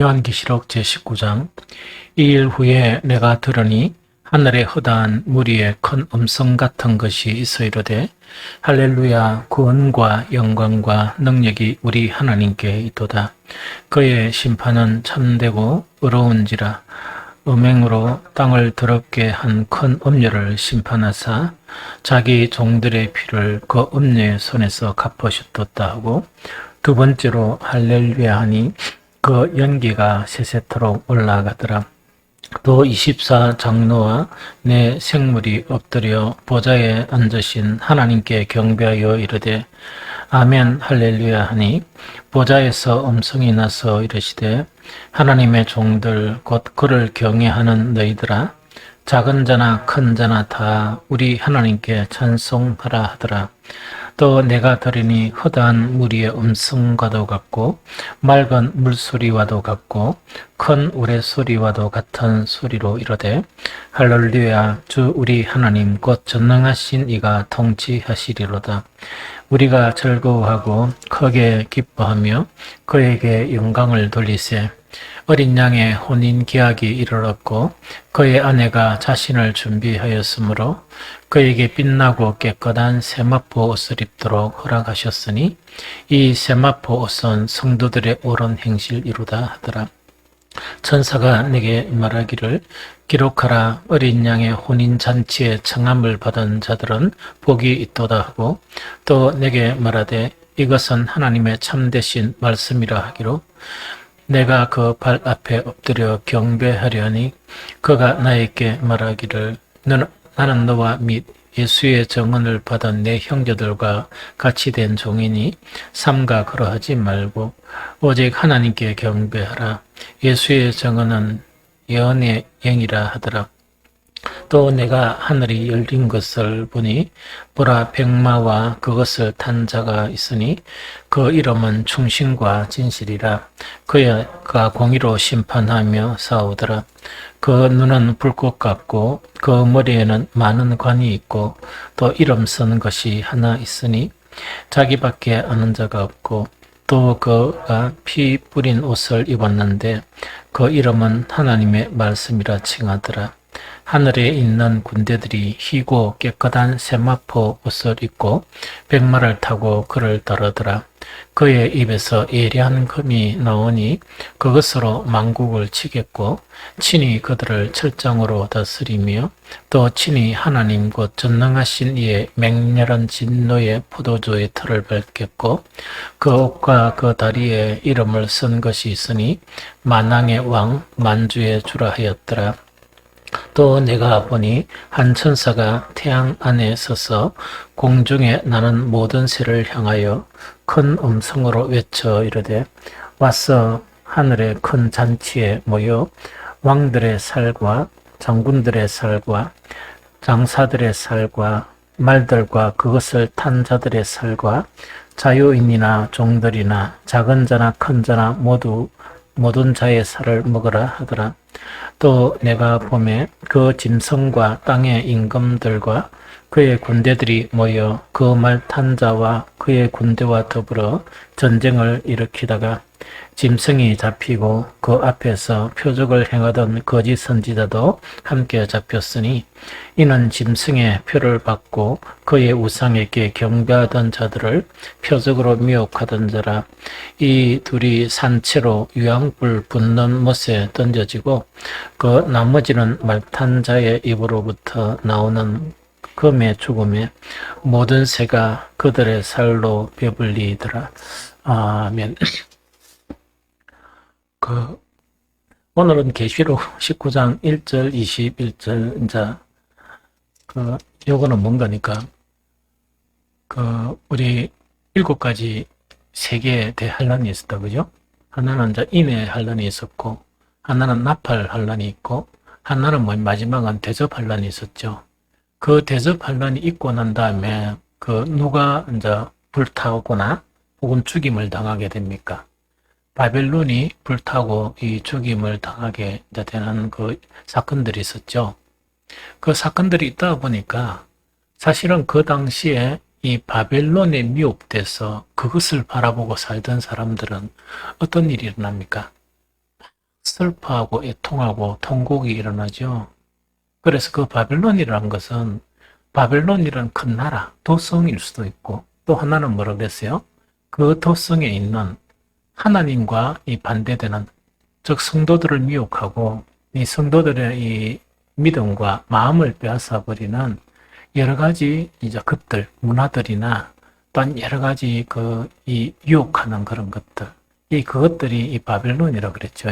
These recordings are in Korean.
요한계시록 제19장. 이 일 후에 내가 들으니 하늘에 허다한 무리의 큰 음성 같은 것이 있어 이르되 할렐루야, 구원과 영광과 능력이 우리 하나님께 있도다. 그의 심판은 참되고 의로운지라. 음행으로 땅을 더럽게 한 큰 음녀를 심판하사 자기 종들의 피를 그 음녀의 손에서 갚으셨다 하고, 두 번째로 할렐루야 하니 그 연기가 세세토록 올라가더라. 또 24장로와 내 생물이 엎드려 보좌에 앉으신 하나님께 경배하여 이르되 아멘 할렐루야 하니, 보좌에서 음성이 나서 이르시되 하나님의 종들 곧 그를 경외하는 너희들아, 작은 자나 큰 자나 다 우리 하나님께 찬송하라 하더라. 또 내가 들으니 허다한 무리의 음성과도 같고 맑은 물소리와도 같고 큰 우레소리와도 같은 소리로 이르되 할렐루야, 주 우리 하나님 곧 전능하신 이가 통치하시리로다. 우리가 즐거워하고 크게 기뻐하며 그에게 영광을 돌리세. 어린 양의 혼인 계약이 이르렀고 그의 아내가 자신을 준비하였으므로 그에게 빛나고 깨끗한 세마포 옷을 입도록 허락하셨으니 이 세마포 옷은 성도들의 옳은 행실이로다 하더라. 천사가 내게 말하기를 기록하라. 어린 양의 혼인잔치에 청함을 받은 자들은 복이 있도다 하고, 또 내게 말하되 이것은 하나님의 참되신 말씀이라 하기로 내가 그 발 앞에 엎드려 경배하려니 그가 나에게 말하기를 나는 너와 및 예수의 정언을 받은 내 형제들과 같이 된 종이니 삼가 그러하지 말고 오직 하나님께 경배하라. 예수의 정언은 예언의 영이라 하더라. 또 내가 하늘이 열린 것을 보니 보라, 백마와 그것을 탄 자가 있으니 그 이름은 충신과 진실이라. 그가 공의로 심판하며 싸우더라. 그 눈은 불꽃 같고 그 머리에는 많은 관이 있고 또 이름 쓴 것이 하나 있으니 자기밖에 아는 자가 없고, 또 그가 피 뿌린 옷을 입었는데 그 이름은 하나님의 말씀이라 칭하더라. 하늘에 있는 군대들이 희고 깨끗한 세마포 옷을 입고 백마를 타고 그를 따르더라. 그의 입에서 예리한 금이 나오니 그것으로 만국을 치겠고 친히 그들을 철장으로 다스리며 또 친히 하나님 곧 전능하신 이의 맹렬한 진노의 포도주의 틀을 밟겠고, 그 옷과 그 다리에 이름을 쓴 것이 있으니 만왕의 왕 만주의 주라 하였더라. 또 내가 보니 한 천사가 태양 안에 서서 공중에 나는 모든 새를 향하여 큰 음성으로 외쳐 이르되 와서 하늘의 큰 잔치에 모여 왕들의 살과 장군들의 살과 장사들의 살과 말들과 그것을 탄 자들의 살과 자유인이나 종들이나 작은 자나 큰 자나 모든 자의 살을 먹으라 하더라. 또 내가 보매 그 짐승과 땅의 임금들과 그의 군대들이 모여 그 말 탄 자와 그의 군대와 더불어 전쟁을 일으키다가 짐승이 잡히고 그 앞에서 표적을 행하던 거짓 선지자도 함께 잡혔으니 이는 짐승의 표를 받고 그의 우상에게 경배하던 자들을 표적으로 미혹하던 자라. 이 둘이 산채로 유황불 붙는 못에 던져지고 그 나머지는 말탄 자의 입으로부터 나오는 금의 죽음에 모든 새가 그들의 살로 배불리더라. 아멘. 오늘은 계시록 19장 1절 21절 이제 요거는 뭔가니까 우리 7가지 세계의 대환란이 있었다, 그죠? 하나는 이제 인해 환란이 있었고, 하나는 나팔 환란이 있고, 하나는 마지막은 대접 환란이 있었죠. 그 대접 환란이 있고 난 다음에 누가 이제 불타거나 혹은 죽임을 당하게 됩니까? 바벨론이 불타고 이 죽임을 당하게 되는 그 사건들이 있었죠. 그 사건들이 있다 보니까 사실은 그 당시에 이 바벨론에 미혹돼서 그것을 바라보고 살던 사람들은 어떤 일이 일어납니까? 슬퍼하고 애통하고 통곡이 일어나죠. 그래서 그 바벨론이라는 것은 바벨론이라는 큰 나라, 도성일 수도 있고 또 하나는 뭐라 그랬어요? 그 도성에 있는 하나님과 이 반대되는 즉 성도들을 미혹하고 이 성도들의 이 믿음과 마음을 빼앗아 버리는 여러 가지 이제 것들, 문화들이나 또한 여러 가지 이 유혹하는 그런 것들, 그것들이 이 바벨론이라고 그랬죠.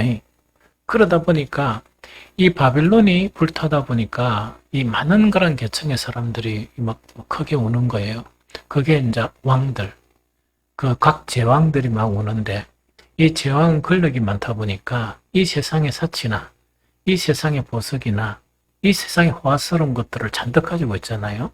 그러다 보니까 이 바벨론이 불타다 보니까 이 많은 그런 계층의 사람들이 막 크게 우는 거예요. 그게 이제 왕들, 그 각 제왕들이 막 우는데 이 제왕 권력이 많다 보니까 이 세상의 사치나 이 세상의 보석이나 이 세상의 화스러운 것들을 잔뜩 가지고 있잖아요.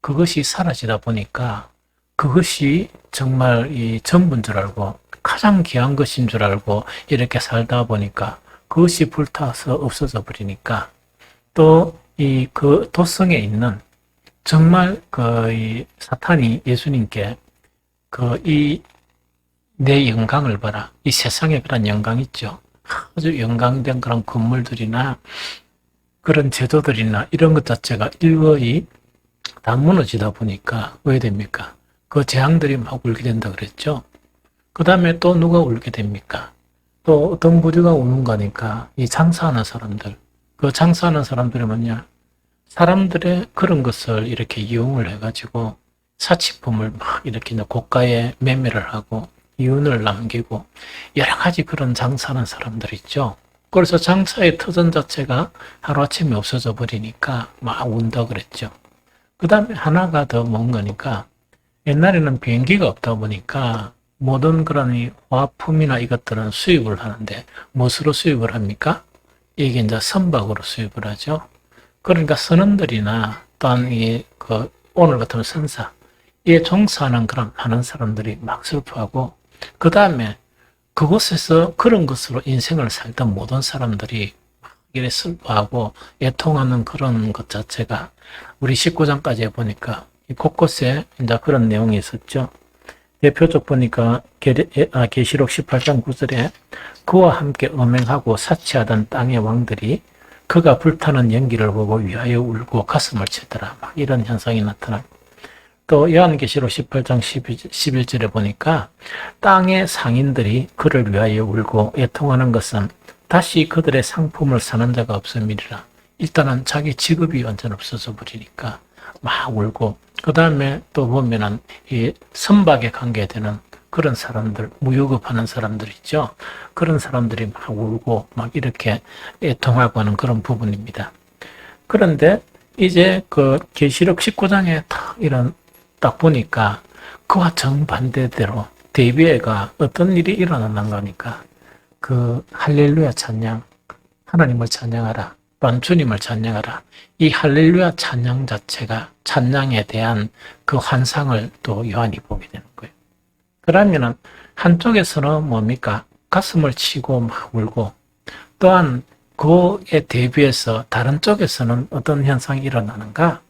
그것이 사라지다 보니까 그것이 정말 이 전부인 줄 알고 가장 귀한 것인 줄 알고 이렇게 살다 보니까 그것이 불타서 없어져 버리니까 또 그 도성에 있는 정말 이 사탄이 예수님께 내 영광을 봐라. 이 세상에 그런 영광 있죠. 아주 영광된 그런 건물들이나 그런 제도들이나 이런 것 자체가 일거이 다 무너지다 보니까 왜 됩니까? 그 재앙들이 막 울게 된다 그랬죠. 그 다음에 또 누가 울게 됩니까? 또 어떤 부류가 우는 거니까 이 장사하는 사람들, 그 장사하는 사람들이 뭐냐? 사람들의 그런 것을 이렇게 이용을 해가지고 사치품을 막 이렇게 고가에 매매를 하고 이윤을 남기고 여러 가지 그런 장사하는 사람들 있죠. 그래서 장사의 터전 자체가 하루아침에 없어져 버리니까 막 운다 그랬죠. 그 다음에 하나가 더 뭔 거니까 옛날에는 비행기가 없다 보니까 모든 그런 이 화품이나 이것들은 수입을 하는데 무엇으로 수입을 합니까? 이게 이제 선박으로 수입을 하죠. 그러니까 선원들이나 또한 오늘 같은 선사, 이에 종사하는 그런 많은 사람들이 막 슬퍼하고 그 다음에 그곳에서 그런 것으로 인생을 살던 모든 사람들이 이래 슬퍼하고 애통하는 그런 것 자체가 우리 19장까지 보니까 곳곳에 이제 그런 내용이 있었죠. 대표적 보니까 계시록 18장 9절에 그와 함께 음행하고 사치하던 땅의 왕들이 그가 불타는 연기를 보고 위하여 울고 가슴을 치더라. 막 이런 현상이 나타나요. 또 요한계시록 18장 11절에 보니까 땅의 상인들이 그를 위하여 울고 애통하는 것은 다시 그들의 상품을 사는 자가 없음이니라. 일단은 자기 직업이 완전 없어져 버리니까 막 울고 그 다음에 또 보면은 이 선박에 관계되는 그런 사람들, 무역업하는 사람들 있죠. 그런 사람들이 막 울고 막 이렇게 애통하고 하는 그런 부분입니다. 그런데 이제 그 계시록 19장에 딱 보니까 그와 정반대대로 대비가 어떤 일이 일어나는 거니까 그 할렐루야 찬양, 하나님을 찬양하라, 또한 주님을 찬양하라. 이 할렐루야 찬양 자체가 찬양에 대한 그 환상을 또 요한이 보게 되는 거예요. 그러면은 한쪽에서는 뭡니까? 가슴을 치고 막 울고 또한 그에 대비해서 다른 쪽에서는 어떤 현상이 일어나는가?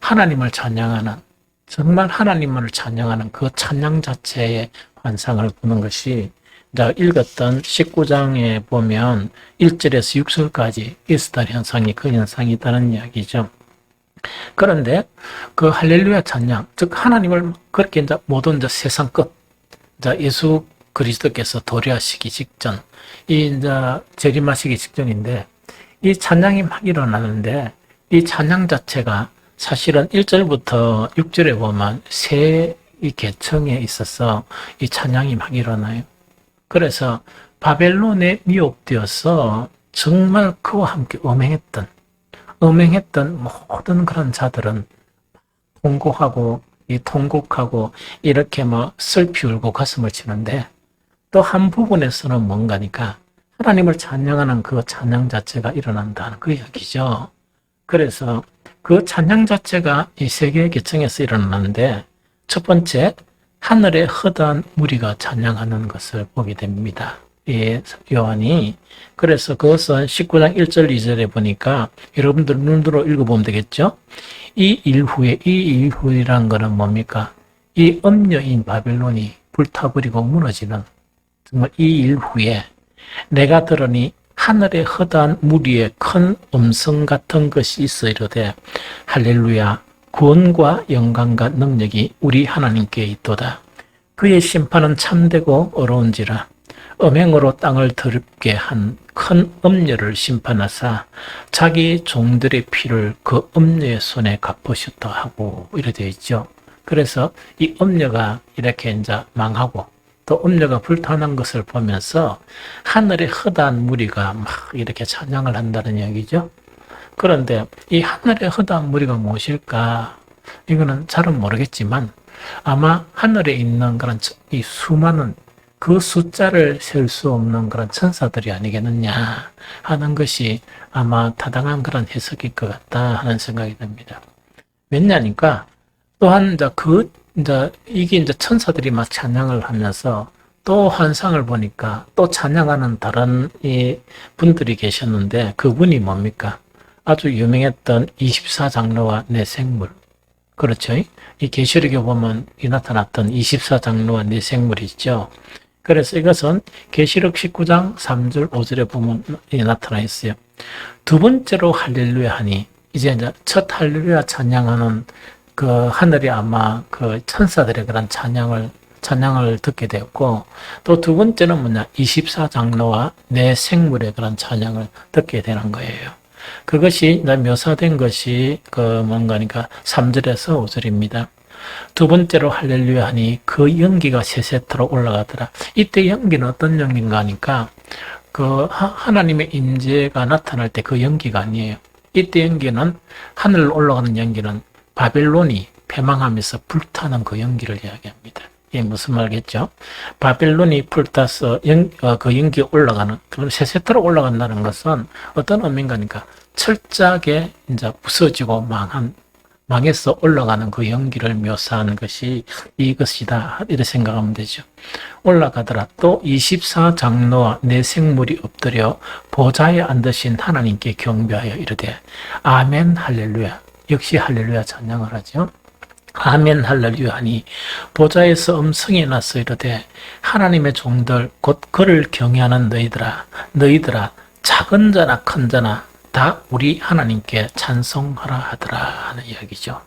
하나님을 찬양하는 정말 하나님을 찬양하는 그 찬양 자체의 환상을 보는 것이 읽었던 19장에 보면 1절에서 6절까지 있었던 현상이 그 현상이 있다는 이야기죠. 그런데 그 할렐루야 찬양, 즉 하나님을 그렇게 이제 모든 세상 끝, 예수 그리스도께서 도래하시기 직전, 재림하시기 직전인데 이 찬양이 막 일어나는데 이 찬양 자체가 사실은 1절부터 6절에 보면 세 이 계층에 있어서 이 찬양이 막 일어나요. 그래서 바벨론에 미혹되어서 정말 그와 함께 음행했던 모든 그런 자들은 통곡하고 이렇게 슬피 울고 가슴을 치는데 또 한 부분에서는 뭔가니까 하나님을 찬양하는 그 찬양 자체가 일어난다는 그 이야기죠. 그래서 그 찬양 자체가 이 세 개의 계층에서 일어나는데 첫 번째, 하늘의 허다한 무리가 찬양하는 것을 보게 됩니다. 요한이. 그래서 그것은 19장 1절 2절에 보니까 여러분들 눈으로 읽어보면 되겠죠. 이 일후이란 거는 뭡니까? 이 엄녀인 바벨론이 불타버리고 무너지는 정말 이 일후에 내가 들으니 하늘의 허다한 무리의 큰 음성 같은 것이 있어 이르되 할렐루야 구원과 영광과 능력이 우리 하나님께 있도다. 그의 심판은 참되고 어려운지라 음행으로 땅을 더럽게 한 큰 음녀를 심판하사 자기 종들의 피를 그 음녀의 손에 갚으셨다 하고 이렇게 되어 있죠. 그래서 이 음녀가 이렇게 이제 망하고 또 음녀가 불타는 것을 보면서 하늘의 허다한 무리가 막 이렇게 찬양을 한다는 얘기죠. 그런데 이 하늘의 허다한 무리가 무엇일까? 이거는 잘은 모르겠지만 아마 하늘에 있는 그런 이 수많은 그 숫자를 셀 수 없는 그런 천사들이 아니겠느냐 하는 것이 아마 타당한 그런 해석일 것 같다 하는 생각이 듭니다. 왜냐니까 또한 이게 이제 천사들이 막 찬양을 하면서 또 환상을 보니까 또 찬양하는 다른 이 분들이 계셨는데 그분이 뭡니까? 아주 유명했던 24장로와 내생물. 그렇죠? 이 계시록에 보면 이 나타났던 24장로와 내생물이 있죠. 그래서 이것은 계시록 19장 3절 5절에 보면 나타나 있어요. 두 번째로 할렐루야 하니 이제 첫 할렐루야 찬양하는 그 하늘이 아마 그 천사들의 그런 찬양을 듣게 되었고 또 두 번째는 뭐냐 24장로와 내 생물의 그런 찬양을 듣게 되는 거예요. 그것이 묘사된 것이 뭔가니까 3절에서 5절입니다. 두 번째로 할렐루야 하니 그 연기가 세세토록 올라가더라. 이때 연기는 어떤 연기인가 하니까 하나님의 임재가 나타날 때 그 연기가 아니에요. 이때 연기는 하늘로 올라가는 연기는 바벨론이 패망하면서 불타는 그 연기를 이야기합니다. 이게 무슨 말겠죠? 바벨론이 불타서 그 연기가 올라가는, 그럼 세세토록 올라간다는 것은 어떤 의미인가 하니까 철저하게 이제 부서지고 망해서 올라가는 그 연기를 묘사하는 것이 이것이다. 이렇게 생각하면 되죠. 올라가더라. 또 24장로와 내 생물이 엎드려 보좌에 앉으신 하나님께 경배하여 이르되 아멘 할렐루야. 역시 할렐루야 찬양을 하죠. 아멘 할렐루야 하니 보좌에서 음성이 나서 이르되 하나님의 종들 곧 그를 경외하는 너희들아 작은 자나 큰 자나 다 우리 하나님께 찬송하라 하더라 하는 이야기죠.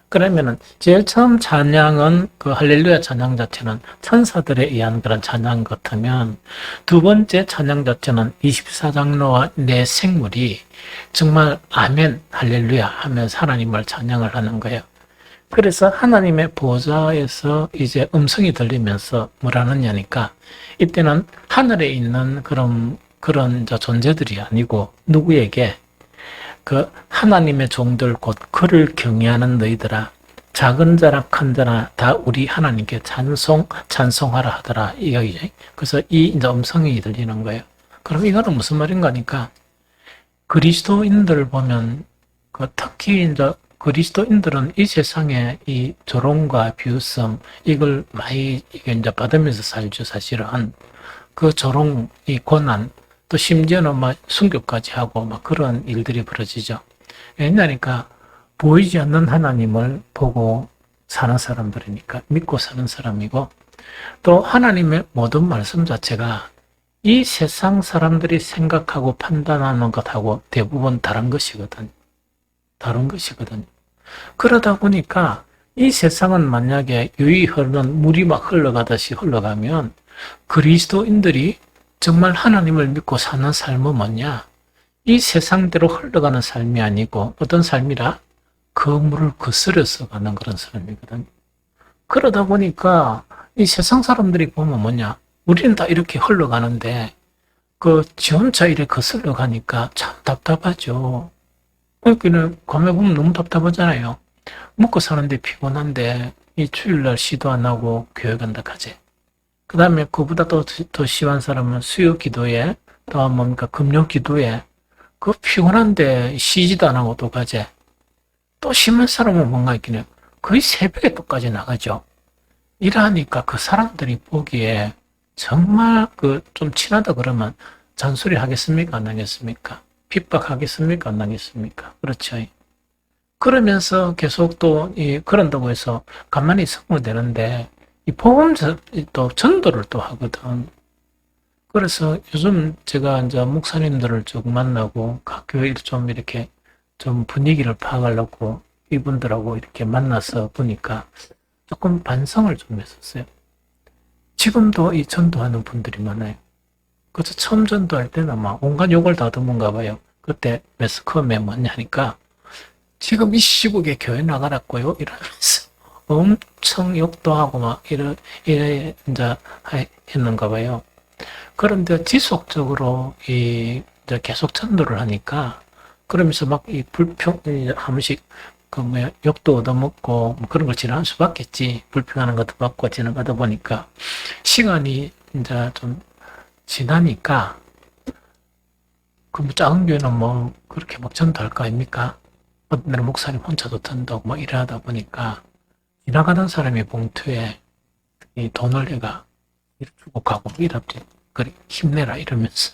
그러면은 제일 처음 찬양은 그 할렐루야 찬양 자체는 천사들에 의한 그런 찬양 같으면 두 번째 찬양 자체는 24장로와 내 생물이 정말 아멘 할렐루야 하면서 하나님을 찬양을 하는 거예요. 그래서 하나님의 보좌에서 이제 음성이 들리면서 뭐라느냐니까 이때는 하늘에 있는 그런 존재들이 아니고 누구에게 그 하나님의 종들 곧 그를 경외하는 너희들아 작은 자나 큰 자나 다 우리 하나님께 찬송하라 하더라 이야기죠. 그래서 이 이제 음성이 들리는 거예요. 그럼 이거는 무슨 말인가 하니까 그리스도인들을 보면 특히 이제 그리스도인들은 이 세상에 이 조롱과 비웃음 이걸 많이 이제 받으면서 살죠. 사실은 그 조롱, 이 고난 또 심지어는 막 순교까지 하고 막 그런 일들이 벌어지죠. 왜냐니까 보이지 않는 하나님을 보고 사는 사람들이니까 믿고 사는 사람이고 또 하나님의 모든 말씀 자체가 이 세상 사람들이 생각하고 판단하는 것하고 대부분 다른 것이거든. 그러다 보니까 이 세상은 만약에 유이 흐르는 물이 막 흘러가듯이 흘러가면 그리스도인들이 정말 하나님을 믿고 사는 삶은 뭐냐? 이 세상대로 흘러가는 삶이 아니고 어떤 삶이라? 그 물을 거스려서 가는 그런 삶이거든. 그러다 보니까 이 세상 사람들이 보면 뭐냐? 우리는 다 이렇게 흘러가는데 지 혼자 이렇게 거슬러 가니까 참 답답하죠. 여기는 밤에 보면 너무 답답하잖아요. 먹고 사는데 피곤한데 이 주일날 시도 안 하고 교회 간다 하지. 그 다음에 그보다 더 심한 사람은 수요 기도에 또 뭡니까 금요 기도에 피곤한데 쉬지도 안 하고 또 가지. 또 심한 사람은 뭔가 있긴 해요. 거의 새벽에 또까지 나가죠. 이러니까 그 사람들이 보기에 정말 좀 친하다 그러면 잔소리 하겠습니까? 안 하겠습니까? 핍박하겠습니까? 안 하겠습니까? 그렇죠. 그러면서 계속 그런다고 해서 가만히 있으면 되는데, 이 복음 또 전도를 또 하거든. 그래서 요즘 제가 이제 목사님들을 쭉 만나고 각 교회를 좀 이렇게 좀 분위기를 파악하려고 이분들하고 이렇게 만나서 보니까 조금 반성을 좀 했었어요. 지금도 이 전도하는 분들이 많아요. 그래서 처음 전도할 때는 막 온갖 욕을 다듬은가 봐요. 그때 매스컴에 뭐냐니까 지금 이 시국에 교회 나가라고요? 이러면서 엄청 욕도 하고 막 이제 했는가 봐요. 그런데 지속적으로 이제 계속 전도를 하니까 그러면서 막 이 한 번씩 그 뭐야 욕도 얻어먹고 뭐 그런 걸 지나갈 수밖에지. 불평하는 것도 받고 지나가다 보니까 시간이 이제 좀 지나니까 그 뭐 작은 교회는 뭐 그렇게 막 전도할 거 아닙니까? 어떤 데는 목사님 혼자도 전도하고 뭐 이러다 보니까 지나가는 사람의 봉투에 이 돈을 내가 주고 가고 이랍지. 그래 힘내라 이러면서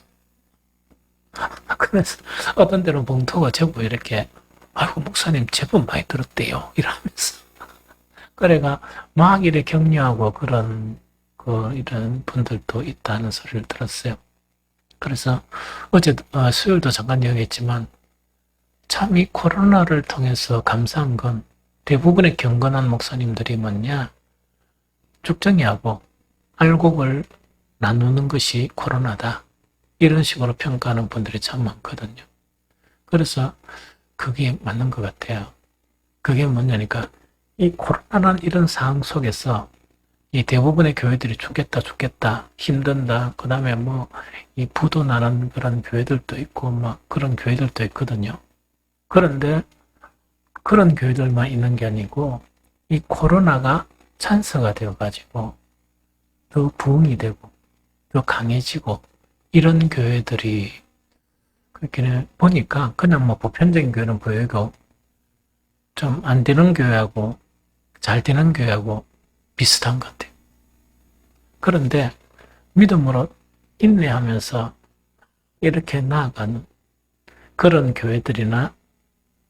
그래서 어떤 데는 봉투가 제법 이렇게 아이고 목사님 제법 많이 들었대요 이러면서 그래가 막 이렇게 격려하고 그런 이런 분들도 있다는 소리를 들었어요. 그래서 어제 수요일도 잠깐 얘기했지만 참 이 코로나를 통해서 감사한 건 대부분의 경건한 목사님들이 뭐냐 죽정이하고 알곡을 나누는 것이 코로나다. 이런 식으로 평가하는 분들이 참 많거든요. 그래서 그게 맞는 것 같아요. 그게 뭐냐니까 이 코로나라는 이런 상황 속에서 이 대부분의 교회들이 죽겠다, 힘든다, 그 다음에 뭐 이 부도 나는 그런 교회들도 있고 막 그런 교회들도 있거든요. 그런데 그런 교회들만 있는 게 아니고 이 코로나가 찬스가 되어가지고 더 부흥이 되고 더 강해지고 이런 교회들이 그렇게 보니까 그냥 뭐 보편적인 교회는 보이고 좀 안 되는 교회하고 잘 되는 교회하고 비슷한 것 같아요. 그런데 믿음으로 인내하면서 이렇게 나아가는 그런 교회들이나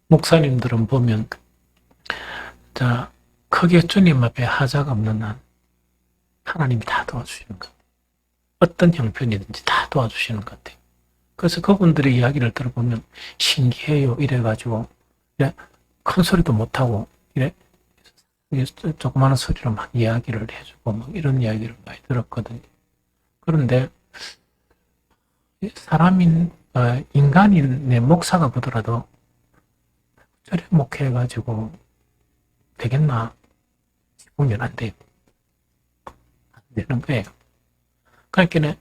목사님들은 보면 자 크게 주님 앞에 하자가 없는 한 하나님이 다 도와주시는 것 같아요. 어떤 형편이든지 다 도와주시는 것 같아요. 그래서 그분들의 이야기를 들어보면 신기해요 이래가지고 이래 큰 소리도 못하고 이래 조그마한 소리로 막 이야기를 해주고 막 이런 이야기를 많이 들었거든요. 그런데 사람인 인간인 내 목사가 보더라도 저래 목회해가지고 되겠나 싶으면 안 돼요. 안 되는 거예요. 그러니까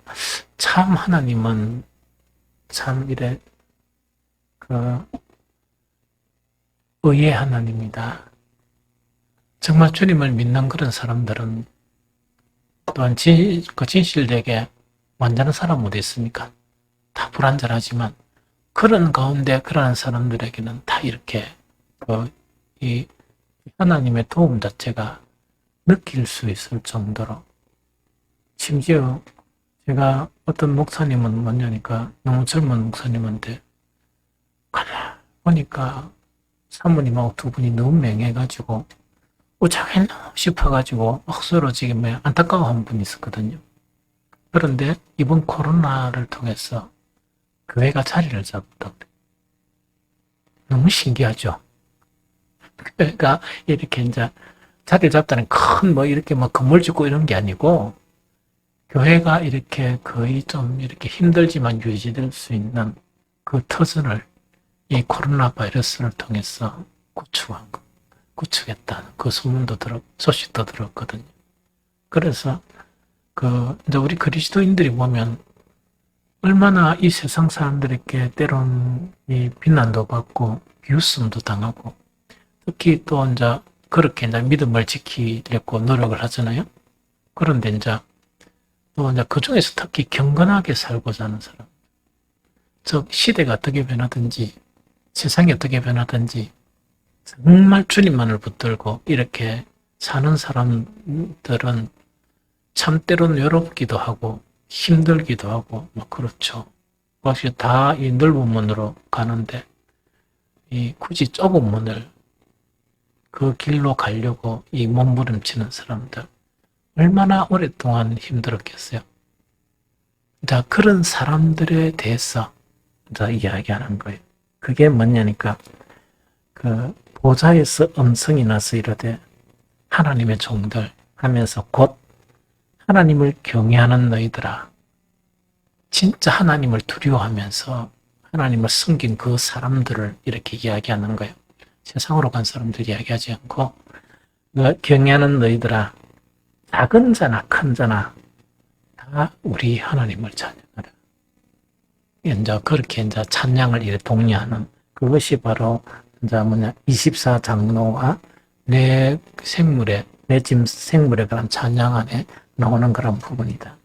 참 하나님은 참 이래 의의 하나님이다. 정말 주님을 믿는 그런 사람들은 또한 진실되게 완전한 사람 어디 있습니까? 다 불완전하지만 그런 가운데 그러한 사람들에게는 다 이렇게 이 하나님의 도움 자체가 느낄 수 있을 정도로 심지어 제가 어떤 목사님은 뭐냐니까 너무 젊은 목사님한테 가만 보니까 사모님하고 두 분이 너무 맹해가지고 오작했나 싶어가지고 막 서로 지금 안타까워한 분이 있었거든요. 그런데 이번 코로나를 통해서 교회가 자리를 잡았다. 너무 신기하죠. 교회가 이렇게 이제 자리를 잡다는 큰 뭐 이렇게 막 건물 짓고 이런 게 아니고 교회가 이렇게 거의 좀 이렇게 힘들지만 유지될 수 있는 그 터전을 이 코로나 바이러스를 통해서 구축한 거. 구축했다는 그 소식도 들었거든요. 그래서 이제 우리 그리스도인들이 보면 얼마나 이 세상 사람들에게 때론 이 비난도 받고 비웃음도 당하고 특히 또 이제 그렇게 이제 믿음을 지키려고 노력을 하잖아요. 그런데 이제 또 이제 그 중에서 특히 경건하게 살고자 하는 사람, 즉 시대가 어떻게 변하든지 세상이 어떻게 변하든지 정말 주님만을 붙들고 이렇게 사는 사람들은 참 때로는 외롭기도 하고 힘들기도 하고 막 그렇죠. 그것이 다 이 넓은 문으로 가는데 이 굳이 좁은 문을 그 길로 가려고 이 몸부림치는 사람들 얼마나 오랫동안 힘들었겠어요. 자, 그런 사람들에 대해서 자, 이야기하는 거예요. 그게 뭐냐니까, 그, 보좌에서 음성이 나서 이르되, 하나님의 종들 하면서 곧 하나님을 경외하는 너희들아. 진짜 하나님을 두려워하면서 하나님을 섬긴 그 사람들을 이렇게 이야기하는 거예요. 세상으로 간 사람들 이야기하지 않고, 경외하는 너희들아, 작은 자나 큰 자나 다 우리 하나님을 찬양하라. 이제 그렇게 이제 찬양을 이렇게 독려하는 그것이 바로 이제 24장로와 내 생물에, 내 짐 생물에 관한 찬양 안에 나오는 그런 부분이다.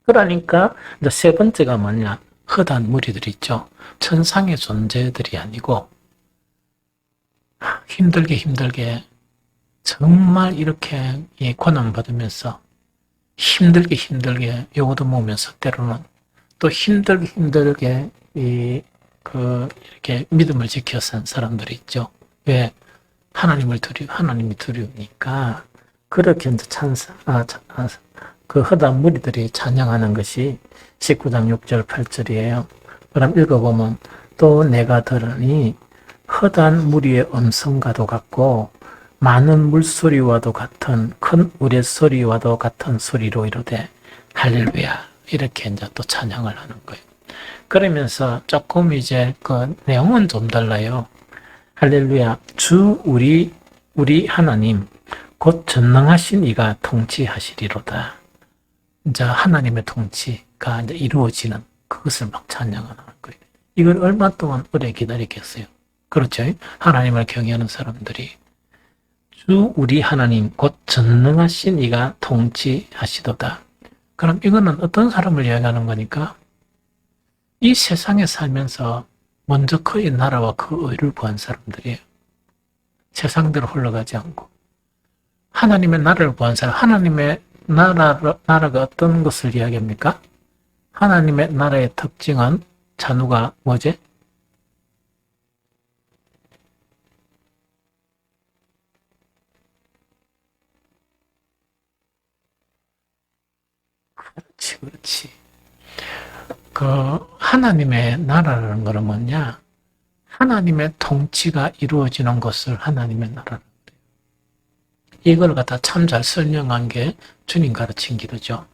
그러니까 이제 세 번째가 뭐냐? 허다한 무리들 있죠. 천상의 존재들이 아니고 힘들게 정말 이렇게 고난받으면서 힘들게 요거도 먹으면서 때로는 또 힘들게 이렇게 믿음을 지켜 산 사람들이 있죠. 왜? 하나님이 두려우니까 그렇게 이제 그 허다한 무리들이 찬양하는 것이 19장 6절 8절이에요. 그럼 읽어보면 또 내가 들으니 허다한 무리의 음성과도 같고 많은 물소리와도 같은 큰 우레소리와도 같은 소리로 이르되 할렐루야 이렇게 이제 또 찬양을 하는 거예요. 그러면서 조금 이제 그 내용은 좀 달라요. 할렐루야 주 우리 하나님 곧 전능하신 이가 통치하시리로다. 이제 하나님의 통치가 이제 이루어지는 그것을 막 찬양하는 거예요. 이걸 얼마 동안 오래 기다리겠어요. 그렇죠? 하나님을 경외하는 사람들이 주 우리 하나님 곧 전능하신 이가 통치하시도다. 그럼 이거는 어떤 사람을 이야기하는 거니까 이 세상에 살면서 먼저 그의 나라와 그 의를 구한 사람들이에요. 세상대로 흘러가지 않고 하나님의 나라를 구한 사람. 하나님의 나라가 어떤 것을 이야기합니까? 하나님의 나라의 특징은 찬우가 뭐지? 그렇지. 그 하나님의 나라라는 것은 뭐냐? 하나님의 통치가 이루어지는 것을 하나님의 나라라는 거예요. 이걸 갖다 참 잘 설명한 게 주님 가르친 기도죠.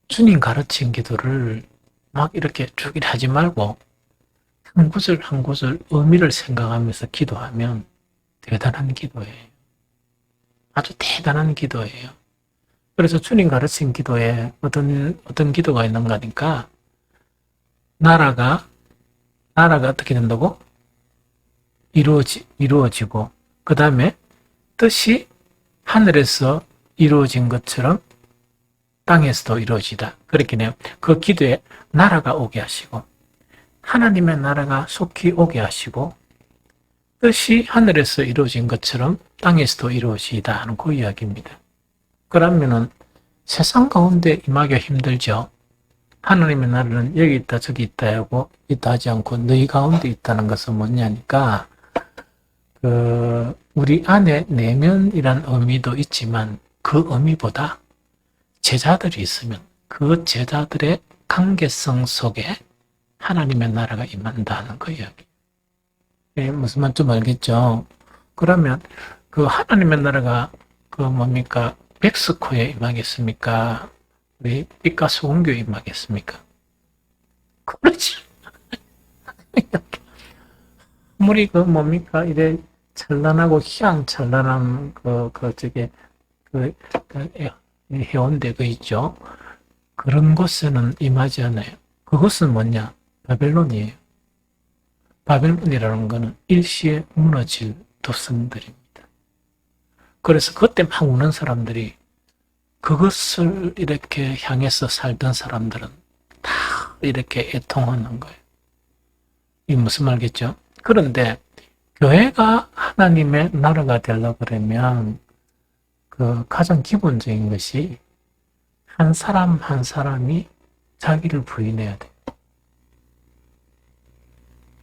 주님 가르친 기도를 막 이렇게 쭉 하지 말고 한 구절 한 구절 의미를 생각하면서 기도하면 대단한 기도예요. 아주 대단한 기도예요. 그래서 주님 가르친 기도에 어떤 기도가 있는가 하니까 나라가 어떻게 된다고? 이루어지고 그 다음에 뜻이 하늘에서 이루어진 것처럼 땅에서도 이루어지다. 그렇게 해요. 그 기도에 나라가 오게 하시고 하나님의 나라가 속히 오게 하시고 뜻이 하늘에서 이루어진 것처럼 땅에서도 이루어지다 하는 그 이야기입니다. 그러면은 세상 가운데 임하기가 힘들죠. 하나님의 나라는 여기 있다 저기 있다 하고 있다 하지 않고 너희 가운데 있다는 것은 뭐냐니까 우리 안에 내면이란 의미도 있지만 그 의미보다 제자들이 있으면 그 제자들의 관계성 속에 하나님의 나라가 임한다는 그 이야기. 무슨 말 좀 알겠죠? 그러면 그 하나님의 나라가 그 뭡니까? 백스코에 임하겠습니까? 우리 빛과 소금교에 임하겠습니까? 그렇지. 아무리 그 뭡니까? 이래 찬란하고 희망찬란한 해운대 그 있죠? 그런 곳에는 임하지 않아요. 그것은 뭐냐? 바벨론이에요. 바벨론이라는 것은 일시에 무너질 도성들입니다. 그래서 그때 막 우는 사람들이 그것을 이렇게 향해서 살던 사람들은 다 이렇게 애통하는 거예요. 이게 무슨 말겠죠? 그런데 교회가 하나님의 나라가 되려고 그러면 그 가장 기본적인 것이 한 사람 한 사람이 자기를 부인해야 돼.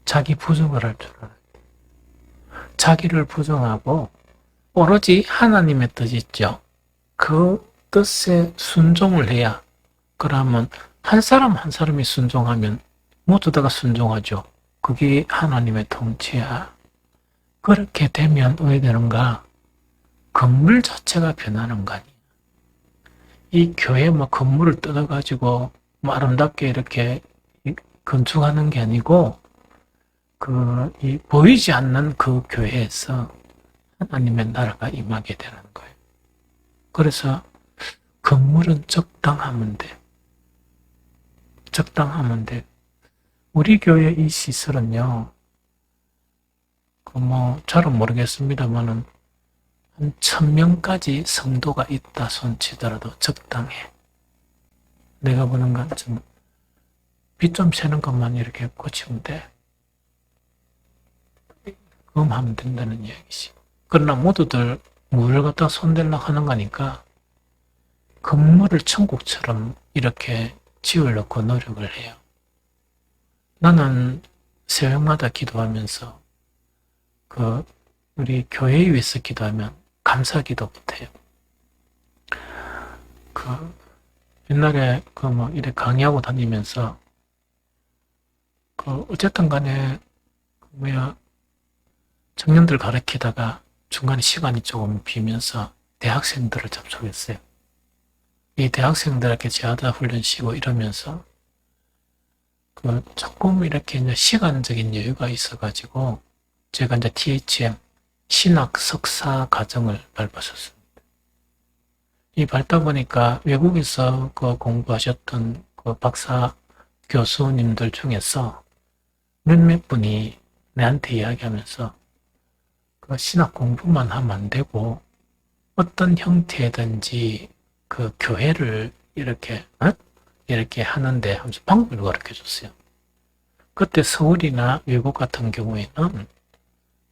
자기 부정을 할 줄 알아야 돼. 자기를 부정하고 오로지 하나님의 뜻 있죠. 그 뜻에 순종을 해야 그러면 한 사람 한 사람이 순종하면 모두 다가 순종하죠. 그게 하나님의 통치야. 그렇게 되면 왜 되는가? 건물 자체가 변하는 거 아니야. 이 교회 뭐 건물을 뜯어가지고 뭐 아름답게 이렇게 건축하는 게 아니고 이 보이지 않는 그 교회에서 하나님의 나라가 임하게 되는 거예요. 그래서 건물은 적당하면 돼. 적당하면 돼. 우리 교회 이 시설은요, 잘은 모르겠습니다만은 한 1000명까지 성도가 있다 손치더라도 적당해. 내가 보는 건 좀 빚 좀 세는 것만 이렇게 고치면 돼. 그럼 하면 된다는 이야기지. 그러나 모두들 뭘 갖다 손대려고 하는 거니까 건물을 천국처럼 이렇게 지으려고 노력을 해요. 나는 새벽마다 기도하면서 우리 교회에 위해서 기도하면 감사기도부터 해요. 옛날에 이래 강의하고 다니면서 어쨌든 간에 청년들 가르치다가 중간에 시간이 조금 비면서 대학생들을 접촉했어요. 이 대학생들에게 제하다 훈련 쉬고 이러면서 조금 이렇게 이제 시간적인 여유가 있어가지고 제가 이제 THM 신학 석사 과정을 밟았었습니다. 이 밟다 보니까 외국에서 공부하셨던 박사 교수님들 중에서 몇몇 분이 내한테 이야기하면서 신학 공부만 하면 안 되고 어떤 형태든지 교회를 이렇게 하는데 하면서 방법을 가르쳐 줬어요. 그때 서울이나 외국 같은 경우에는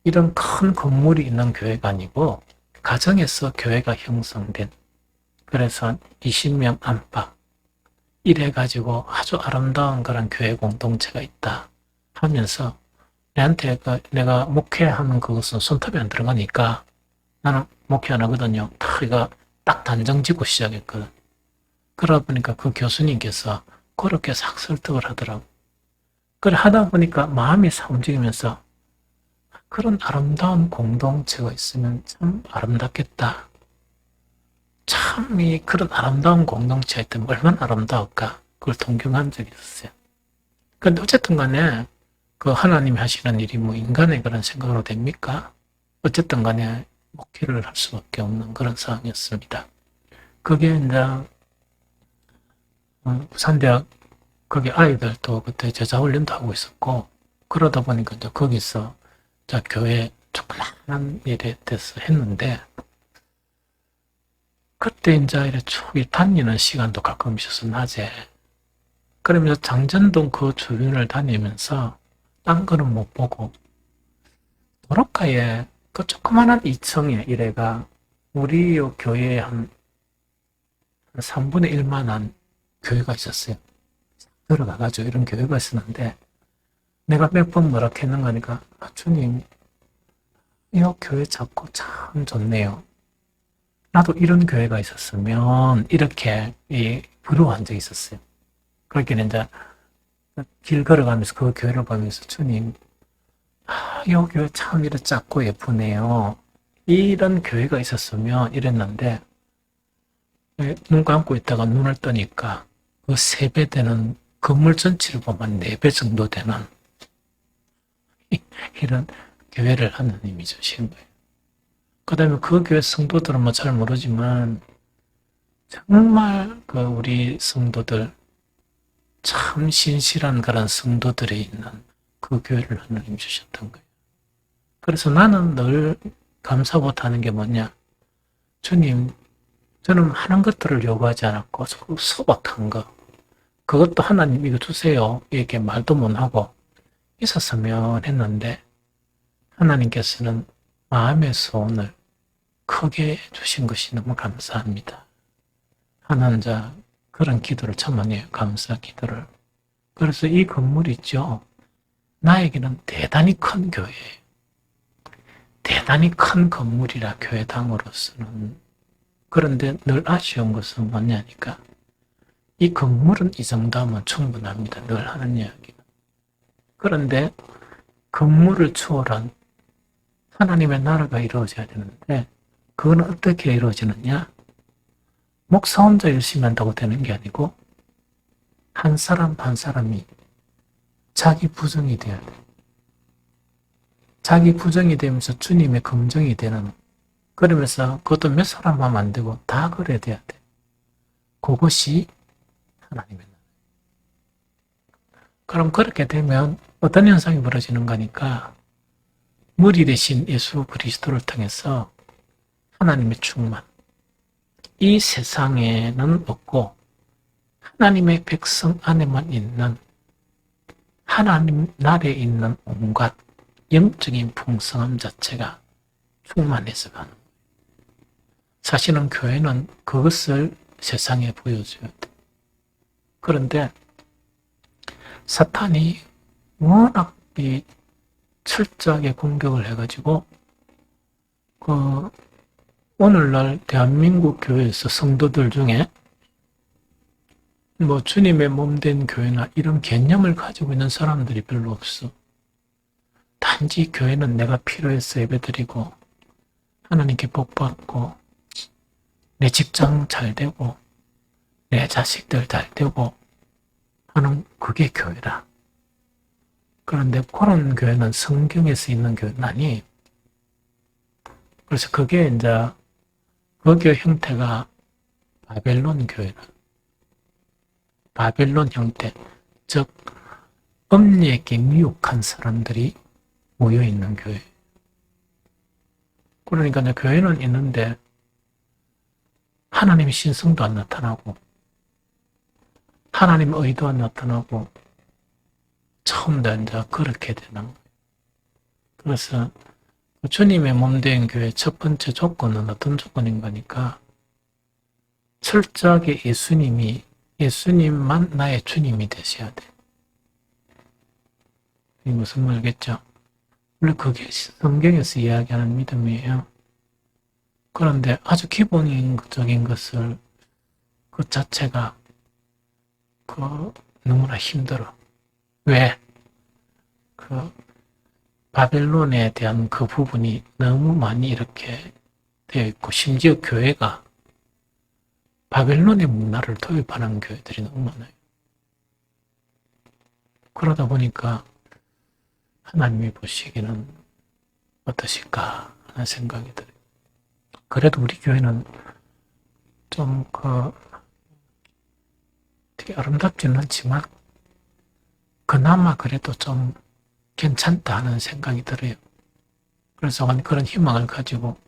이런 큰 건물이 있는 교회가 아니고 가정에서 교회가 형성된, 그래서 20명 안팎 이래가지고 아주 아름다운 그런 교회 공동체가 있다 하면서 내한테 내가 목회하는 그것은 손톱이 안 들어가니까 나는 목회 안 하거든요. 딱 단정 짓고 시작했거든. 그러다 보니까 그 교수님께서 그렇게 싹 설득을 하더라고. 그래 하다 보니까 마음이 싹 움직이면서 그런 아름다운 공동체가 있으면 참 아름답겠다. 참 그런 아름다운 공동체가 있다면 얼마나 아름다울까. 그걸 동경한 적이 있었어요. 그런데 어쨌든 간에 하나님이 하시는 일이 인간의 그런 생각으로 됩니까? 어쨌든 간에 목회를 할 수밖에 없는 그런 상황이었습니다. 그게 이제 부산대학 거기 아이들도 그때 제자훈련도 하고 있었고, 그러다 보니까 이제 거기서 교회 조그마한 일에 대해서 했는데, 그때 이제 이렇게 쭉 다니는 시간도 가끔 있어서 낮에. 그러면서 장전동 그 주변을 다니면서 딴 거는 못 보고, 도로가에 그 조그마한 2층에 이래가 우리 교회에 한 3분의 1만한 교회가 있었어요. 들어가가지고 이런 교회가 있었는데 내가 몇 번 뭐라 했는 거니까 주님 이 교회 잡고 참 좋네요. 나도 이런 교회가 있었으면 이렇게 부러워한 적이 있었어요. 그렇게 이제 길 걸어가면서 그 교회를 보면서 주님 이 교회 참 이렇게 작고 예쁘네요. 이런 교회가 있었으면 이랬는데 눈 감고 있다가 눈을 뜨니까 그 3배 되는 건물 전체를 보면 4배 정도 되는 이런 교회를 하나님이 주신 거예요. 그 다음에 그 교회 성도들은 잘 모르지만 정말 우리 성도들 참 신실한 그런 성도들이 있는 그 교회를 하나님 주셨던 거예요. 그래서 나는 늘 감사 못하는 게 뭐냐. 주님, 저는 많은 것들을 요구하지 않았고 소박한 거. 그것도 하나님 이거 주세요. 이렇게 말도 못하고 있었으면 했는데 하나님께서는 마음의 소원을 크게 주신 것이 너무 감사합니다. 하나님 그런 기도를 참 해요. 감사 기도를. 그래서 이 건물이 있죠. 나에게는 대단히 큰 교회예요. 대단히 큰 건물이라 교회당으로서는. 그런데 늘 아쉬운 것은 뭐냐니까 이 건물은 이 정도 하면 충분합니다. 늘 하는 이야기가. 그런데 건물을 초월한 하나님의 나라가 이루어져야 되는데 그건 어떻게 이루어지느냐? 목사 혼자 열심히 한다고 되는 게 아니고 한 사람 한 사람이 자기 부정이 돼야 돼. 자기 부정이 되면서 주님의 긍정이 되는, 그러면서 그것도 몇 사람 하면 안 되고 다 그래야 돼야 돼. 그것이 하나님의 나라. 그럼 그렇게 되면 어떤 현상이 벌어지는 거니까 머리 대신 예수 그리스도를 통해서 하나님의 충만, 이 세상에는 없고 하나님의 백성 안에만 있는 하나님 나라에 있는 온갖 영적인 풍성함 자체가 충만해서 가는 거예요. 사실은 교회는 그것을 세상에 보여줘야 돼. 그런데 사탄이 워낙 철저하게 공격을 해가지고 오늘날 대한민국 교회에서 성도들 중에 주님의 몸된 교회나 이런 개념을 가지고 있는 사람들이 별로 없어. 단지 교회는 내가 필요해서 예배드리고 하나님께 복받고 내 직장 잘 되고 내 자식들 잘 되고 하는 그게 교회라. 그런데 그런 교회는 성경에서 있는 교회는 아니에요. 그래서 그게 이제 그 교회 형태가 바벨론 교회라. 바벨론 형태, 즉 엄리에게 미혹한 사람들이 모여있는 교회. 그러니까 교회는 있는데 하나님의 신성도 안 나타나고 하나님의 의도 안 나타나고 처음부터 이제 그렇게 되는 거예요. 그래서 주님의 몸된 교회 첫 번째 조건은 어떤 조건인 거니까 철저하게 예수님만 나의 주님이 되셔야 돼. 이게 무슨 말이겠죠? 물론 그게 성경에서 이야기하는 믿음이에요. 그런데 아주 기본적인 것을 그 자체가 너무나 힘들어. 왜? 바벨론에 대한 그 부분이 너무 많이 이렇게 되어 있고, 심지어 교회가 바벨론의 문화를 도입하는 교회들이 너무 많아요. 그러다 보니까 하나님이 보시기에는 어떠실까 하는 생각이 들어요. 그래도 우리 교회는 좀 되게 아름답지는 않지만 그나마 그래도 좀 괜찮다 하는 생각이 들어요. 그래서 그런 희망을 가지고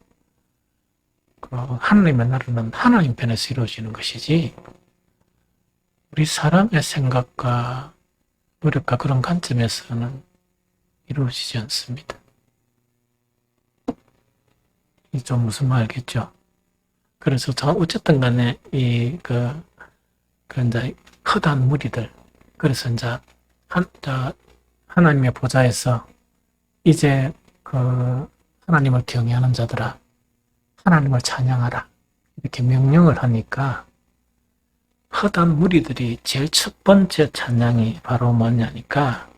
하나님의 나라는 하나님 편에서 이루어지는 것이지 우리 사람의 생각과 노력과 그런 관점에서는 이루어지지 않습니다. 이 좀 무슨 말이겠죠? 그래서 어쨌든 간에 이제 허다한 무리들, 그래서 이제 하나님의 보좌에서 이제 하나님을 경외하는 자들아 하나님을 찬양하라 이렇게 명령을 하니까 허다한 무리들이 제일 첫 번째 찬양이 바로 뭐냐니까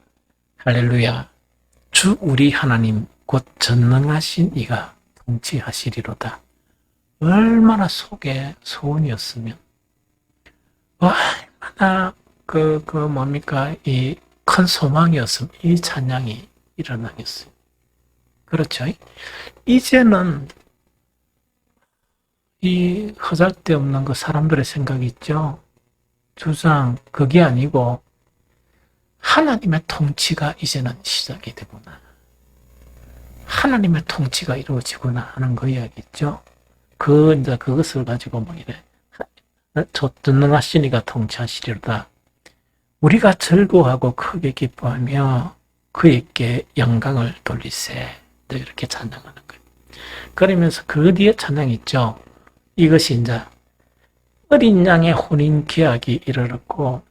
할렐루야 주 우리 하나님 곧 전능하신 이가 통치하시리로다. 얼마나 속에 소원이었으면 얼마나 뭡니까 이 큰 소망이었으면 이 찬양이 일어나겠어요. 그렇죠? 이제는 이 허잘데없는 그 사람들의 생각이 있죠. 주장 그게 아니고 하나님의 통치가 이제는 시작이 되구나. 하나님의 통치가 이루어지구나 하는 그 이야기 있죠. 이제 그것을 가지고 이래 전능하신 이가 통치하시리로다. 우리가 즐거워하고 크게 기뻐하며 그에게 영광을 돌리세. 이렇게 찬양하는 거예요. 그러면서 그 뒤에 찬양이 있죠. 이것이 이제 어린 양의 혼인 계약이 이르렀고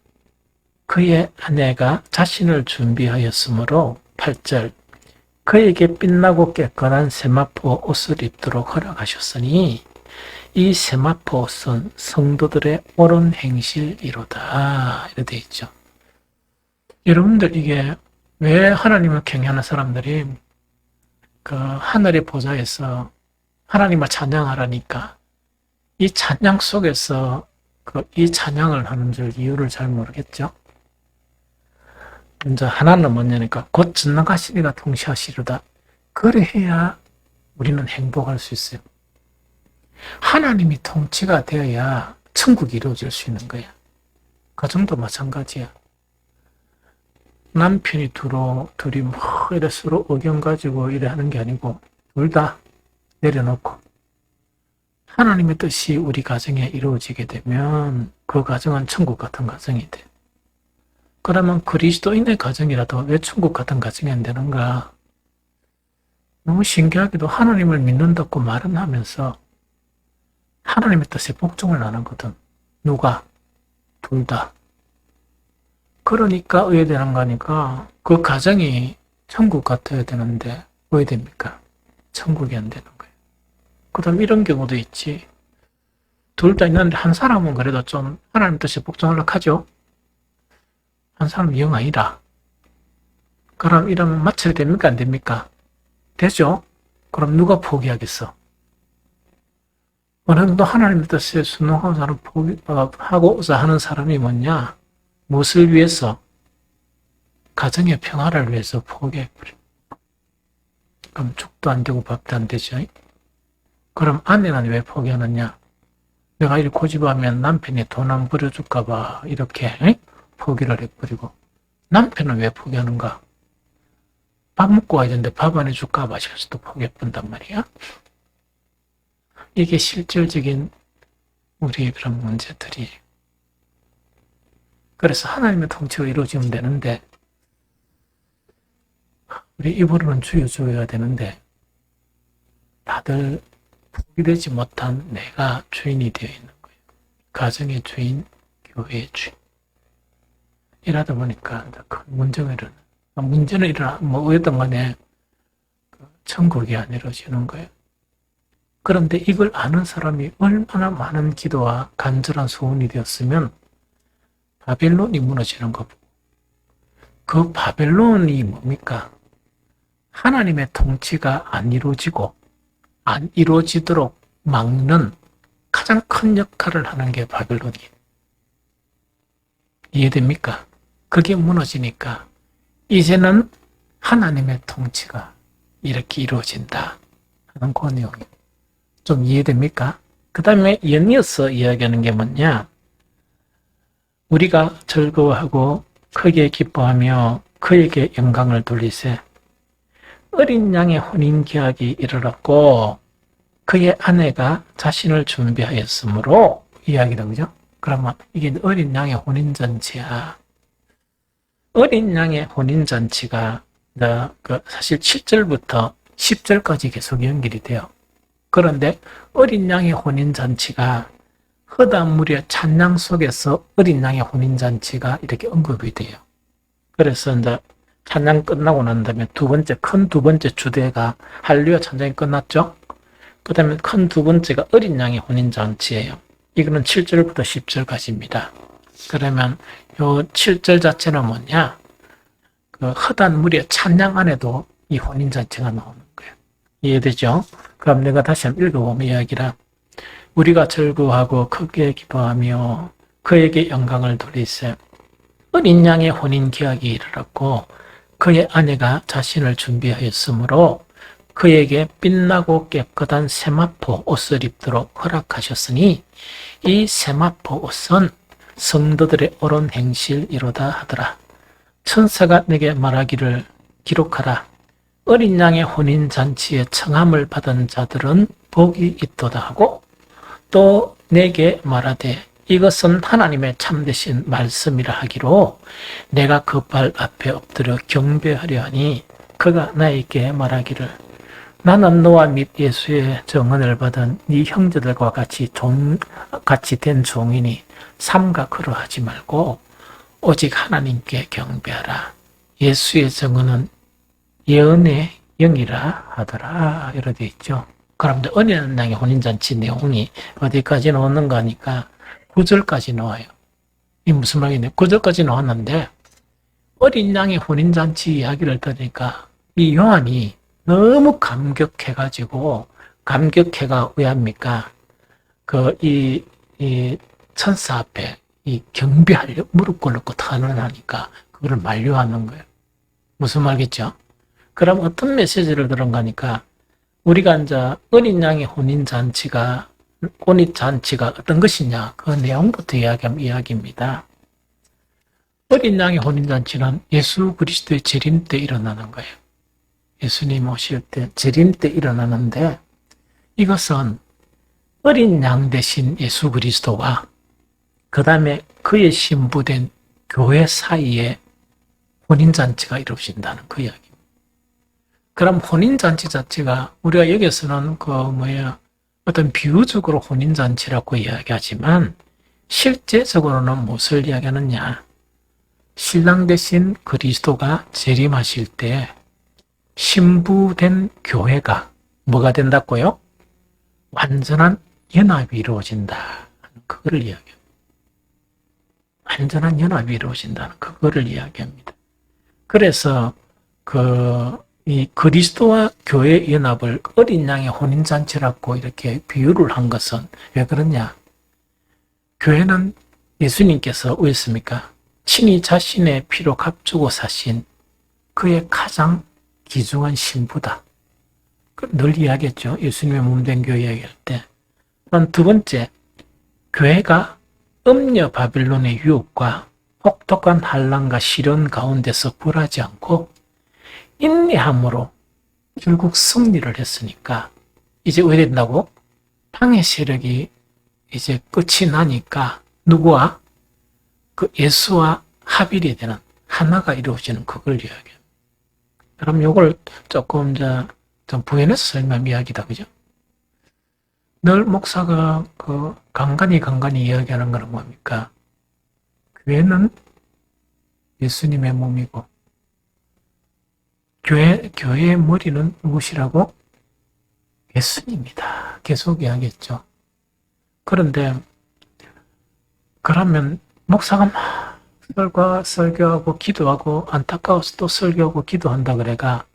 그의 아내가 자신을 준비하였으므로 8절 그에게 빛나고 깨끗한 세마포 옷을 입도록 허락하셨으니 이 세마포 옷은 성도들의 옳은 행실이로다. 이렇게 되어 있죠. 여러분들 이게 왜 하나님을 경외하는 사람들이 그 하늘의 보좌에서 하나님을 찬양하라니까 이 찬양 속에서 이 찬양을 하는 줄 이유를 잘 모르겠죠. 먼저 하나는 뭐냐니까 곧 전능하시리라 통치하시리로다. 그래야 우리는 행복할 수 있어요. 하나님이 통치가 되어야 천국이 이루어질 수 있는 거야. 가정도 마찬가지야. 남편이 둘이 뭐 이래 서로 의견 가지고 이래 하는 게 아니고 둘 다 내려놓고 하나님의 뜻이 우리 가정에 이루어지게 되면 그 가정은 천국 같은 가정이 돼. 그러면 그리스도인의 가정이라도 왜 천국 같은 가정이 안 되는가? 너무 신기하게도 하나님을 믿는다고 말은 하면서 하나님의 뜻에 복종을 안 하거든. 누가? 둘 다. 그러니까 의외되는 거니까 그 가정이 천국 같아야 되는데 왜 됩니까? 천국이 안 되는 거예요. 그 다음 이런 경우도 있지. 둘 다 있는데 한 사람은 그래도 좀 하나님 뜻에 복종하려고 하죠. 한 사람은 영 아니다. 그럼 이러면 맞춰야 됩니까? 안 됩니까? 되죠? 그럼 누가 포기하겠어? 어느 정도 하나님의 뜻에 순종하는 사람 포기하고자 하는 사람이 뭐냐? 무엇을 위해서? 가정의 평화를 위해서 포기해버려. 그럼 죽도 안 되고 밥도 안 되죠? 그럼 아내는 왜 포기하느냐? 내가 이렇게 고집하면 남편이 돈 안 벌어줄까봐 이렇게 포기를 해버리고 남편은 왜 포기하는가? 밥 먹고 와야 되는데 밥 안 해줄까봐 싶어서 또 포기해본단 말이야. 이게 실질적인 우리의 그런 문제들이. 그래서 하나님의 통치가 이루어지면 되는데 우리 입으로는 주여 주여야 되는데 다들 포기되지 못한 내가 주인이 되어 있는 거예요. 가정의 주인, 교회의 주인. 이러다 보니까 큰 문제가 일어나. 문제는 일어나, 어떤 간에 천국이 안 이루어지는 거예요. 그런데 이걸 아는 사람이 얼마나 많은 기도와 간절한 소원이 되었으면 바벨론이 무너지는 거. 그 바벨론이 뭡니까? 하나님의 통치가 안 이루어지고 안 이루어지도록 막는 가장 큰 역할을 하는 게 바벨론이에요. 이해됩니까? 그게 무너지니까 이제는 하나님의 통치가 이렇게 이루어진다 하는 그 내용이에요. 좀 이해됩니까? 그 다음에 연이어서 이야기하는 게 뭐냐? 우리가 즐거워하고 크게 기뻐하며 그에게 영광을 돌리세. 어린 양의 혼인 계약이 이르렀고 그의 아내가 자신을 준비하였으므로 이야기다, 그죠? 그러면 이게 어린 양의 혼인잔치야. 어린 양의 혼인잔치가 사실 7절부터 10절까지 계속 연결이 돼요. 그런데 어린 양의 혼인잔치가 허다한 무리의 찬양 속에서 어린 양의 혼인잔치가 이렇게 언급이 돼요. 그래서 이제 찬양 끝나고 난 다음에 큰 두 번째 주제가 할렐루야 찬양이 끝났죠? 그 다음에 큰 두 번째가 어린 양의 혼인잔치예요. 이거는 7절부터 10절까지입니다. 그러면 요 7절 자체는 뭐냐? 그 허다한 무리의 찬양 안에도 이 혼인잔치가 나오는 거예요. 이해되죠? 그럼 내가 다시 한번 읽어보면 이야기라. 우리가 즐거워하고 크게 기뻐하며 그에게 영광을 돌리세. 어린 양의 혼인 계약이 이르렀고 그의 아내가 자신을 준비하였으므로 그에게 빛나고 깨끗한 세마포 옷을 입도록 허락하셨으니 이 세마포 옷은 성도들의 옳은 행실이로다 하더라. 천사가 내게 말하기를 기록하라. 어린 양의 혼인잔치에 청함을 받은 자들은 복이 있도다 하고 또 내게 말하되 이것은 하나님의 참되신 말씀이라 하기로 내가 그 발 앞에 엎드려 경배하려 하니 그가 나에게 말하기를 나는 너와 및 예수의 정언을 받은 네 형제들과 같이 된 종이니 삼가 그러하지 말고 오직 하나님께 경배하라. 예수의 정언은 예언의 영이라 하더라. 이렇게 되어 있죠. 그럼 어린 양의 혼인잔치 내용이 어디까지 나오는가 하니까 9절까지 나와요. 이 무슨 말이냐? 9절까지 나왔는데 어린 양의 혼인잔치 이야기를 들으니까 이 요한이 너무 감격해가지고 감격해가 왜 합니까? 이 천사 앞에 이 경배하려 무릎 꿇고 탄원하니까 그걸 만류하는 거예요. 무슨 말겠죠? 그럼 어떤 메시지를 들은가 하니까 우리가 이제 어린 양의 혼인잔치가 어떤 것이냐 그 내용부터 이야기하면 이야기입니다. 어린 양의 혼인잔치는 예수 그리스도의 재림 때 일어나는 거예요. 예수님 오실 때 재림 때 일어나는데 이것은 어린 양 대신 예수 그리스도와 그 다음에 그의 신부된 교회 사이에 혼인잔치가 이루어진다는 그 이야기입니다. 그럼 혼인잔치 자체가 우리가 여기서는 어떤 비유적으로 혼인잔치라고 이야기하지만 실제적으로는 무엇을 이야기하느냐? 신랑 대신 그리스도가 재림하실 때 신부된 교회가 뭐가 된다고요? 완전한 연합이 이루어진다. 그거를 이야기합니다. 완전한 연합이 이루어진다는 그거를 이야기합니다. 그래서 이 그리스도와 교회의 연합을 어린 양의 혼인잔치라고 이렇게 비유를 한 것은 왜 그러냐? 교회는 예수님께서 왜였습니까? 친히 자신의 피로 값주고 사신 그의 가장 귀중한 신부다. 늘 이야기했죠. 예수님의 몸된 교회 이야기할 때. 그럼 두 번째, 교회가 음녀 바빌론의 유혹과 혹독한 환난과 시련 가운데서 굴하지 않고 인내함으로 결국 승리를 했으니까 이제 왜 된다고? 땅의 세력이 이제 끝이 나니까 누구와? 그 예수와 합일이 되는 하나가 이루어지는 그걸 이야기해요. 그럼 이걸 조금 좀 부연해서 설명한 이야기다, 그죠? 늘 목사가 간간히 이야기하는 거는 뭡니까? 교회는 예수님의 몸이고, 교회의 머리는 무엇이라고? 예수님이다. 계속 이야기했죠. 그런데, 그러면 목사가 막 설교하고 기도하고 안타까워서 또 설교하고 기도한다 그래가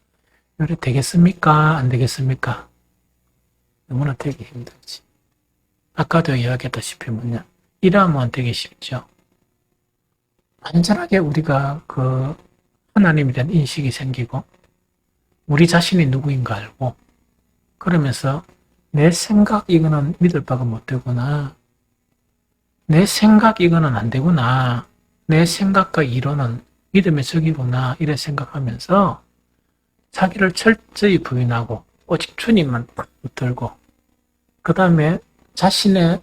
요래 되겠습니까? 안 되겠습니까? 너무나 되기 힘들지. 아까도 이야기했다시피 이러면 되기 쉽죠. 완전하게 우리가 하나님에 대한 인식이 생기고 우리 자신이 누구인가 알고 그러면서 내 생각 이거는 믿을 바가 못 되구나. 내 생각 이거는 안 되구나. 내 생각과 이론은 믿음의 적이구나. 이래 생각하면서 자기를 철저히 부인하고 오직 주님만 붙들고 그 다음에 자신은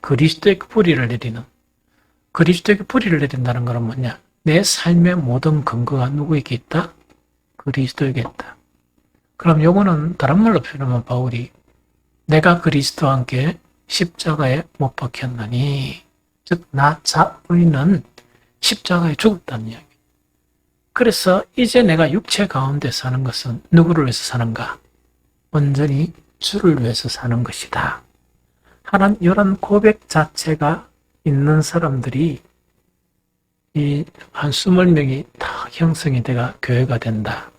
그리스도의 뿌리를 내리는 그리스도의 뿌리를 내린다는 것은 뭐냐? 내 삶의 모든 근거가 누구에게 있다? 그리스도에게 있다. 그럼 요거는 다른 말로 표현하면 바울이 내가 그리스도와 함께 십자가에 못 박혔나니 즉 나 자의는 십자가에 죽었다는 이야기. 그래서 이제 내가 육체 가운데 사는 것은 누구를 위해서 사는가? 온전히 주를 위해서 사는 것이다. 하는 이런 고백 자체가 있는 사람들이 이 한 20명이 다 형성이 돼가 교회가 된다.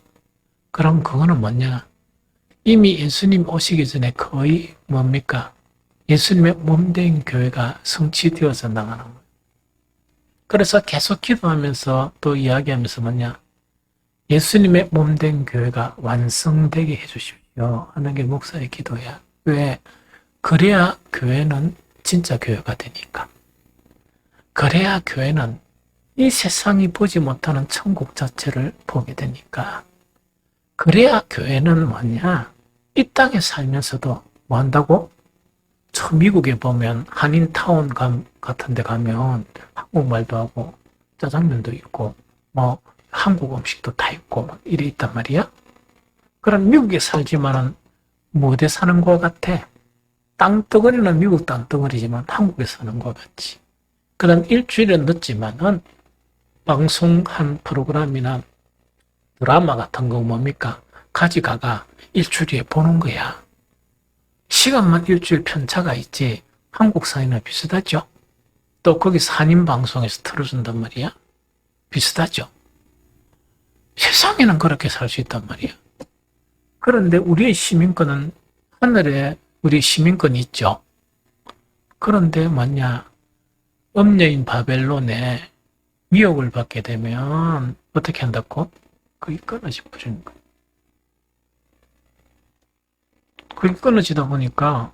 그럼 그거는 뭐냐? 이미 예수님 오시기 전에 거의 뭡니까? 예수님의 몸된 교회가 성취되어서 나가는 거예요. 그래서 계속 기도하면서 또 이야기하면서 뭐냐? 예수님의 몸된 교회가 완성되게 해주십시오 하는 게 목사의 기도야. 왜? 그래야 교회는 진짜 교회가 되니까. 그래야 교회는 이 세상이 보지 못하는 천국 자체를 보게 되니까. 그래야 교회는 뭐냐? 이 땅에 살면서도 뭐 한다고? 저 미국에 보면 한인타운 같은 데 가면 한국말도 하고 짜장면도 있고 뭐 한국 음식도 다 있고 막 이래 있단 말이야. 그럼 미국에 살지만은 뭐 어디 사는 것 같아? 땅덩어리는 미국 땅덩어리지만 한국에 사는 것 같지. 그 다음 일주일은 늦지만은 방송 한 프로그램이나 드라마 같은 거 뭡니까? 가지가가 일주일에 보는 거야. 시간만 일주일 편차가 있지 한국 사회나 비슷하죠? 또 거기서 한인방송에서 틀어준단 말이야. 비슷하죠? 세상에는 그렇게 살 수 있단 말이야. 그런데 우리의 시민권은 하늘에 우리 시민권이 있죠. 그런데 뭐냐, 음녀인 바벨론에 미혹을 받게 되면 어떻게 한다고? 그게 끊어져 버리는 거야. 그게 끊어지다 보니까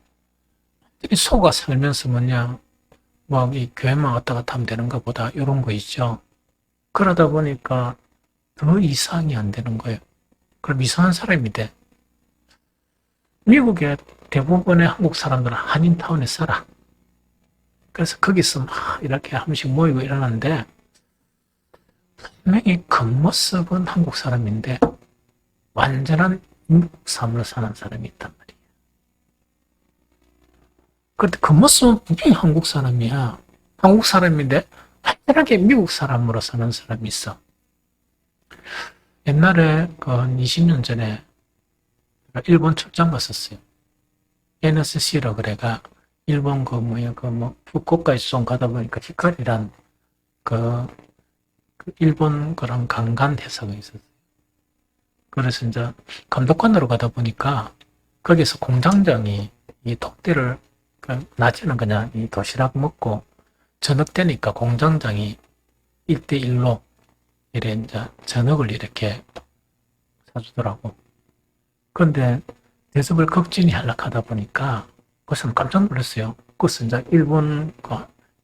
속아 살면서 뭐냐, 뭐 이 교회만 왔다 갔다 하면 되는가 보다 이런 거 있죠. 그러다 보니까 더 이상이 안 되는 거예요. 그럼 이상한 사람이 돼. 미국의 대부분의 한국 사람들은 한인타운에 살아. 그래서 거기서 막 이렇게 한 번씩 모이고 이러는데 분명히 겉모습은 한국 사람인데 완전한 미국 삶을 사는 사람이 있단 말이에요. 그런데 겉모습은 분명히 한국 사람이야. 한국 사람인데 완전하게 미국 사람으로 사는 사람이 있어. 옛날에 한 20년 전에 일본 출장 갔었어요. NSC라 그래가 일본 후쿠오카에 좀 가다 보니까 히카리란 그 일본 그런 관광 대사가 있었어요. 그래서 이제 감독관으로 가다 보니까 거기서 공장장이 이 독대를 낮에는 그냥 이 도시락 먹고 저녁 때니까 공장장이 1대1로 이래 이제 저녁을 이렇게 사주더라고. 그런데 대접을 극진히 하려고 하다 보니까 그것은 깜짝 놀랐어요. 그것은 이제 일본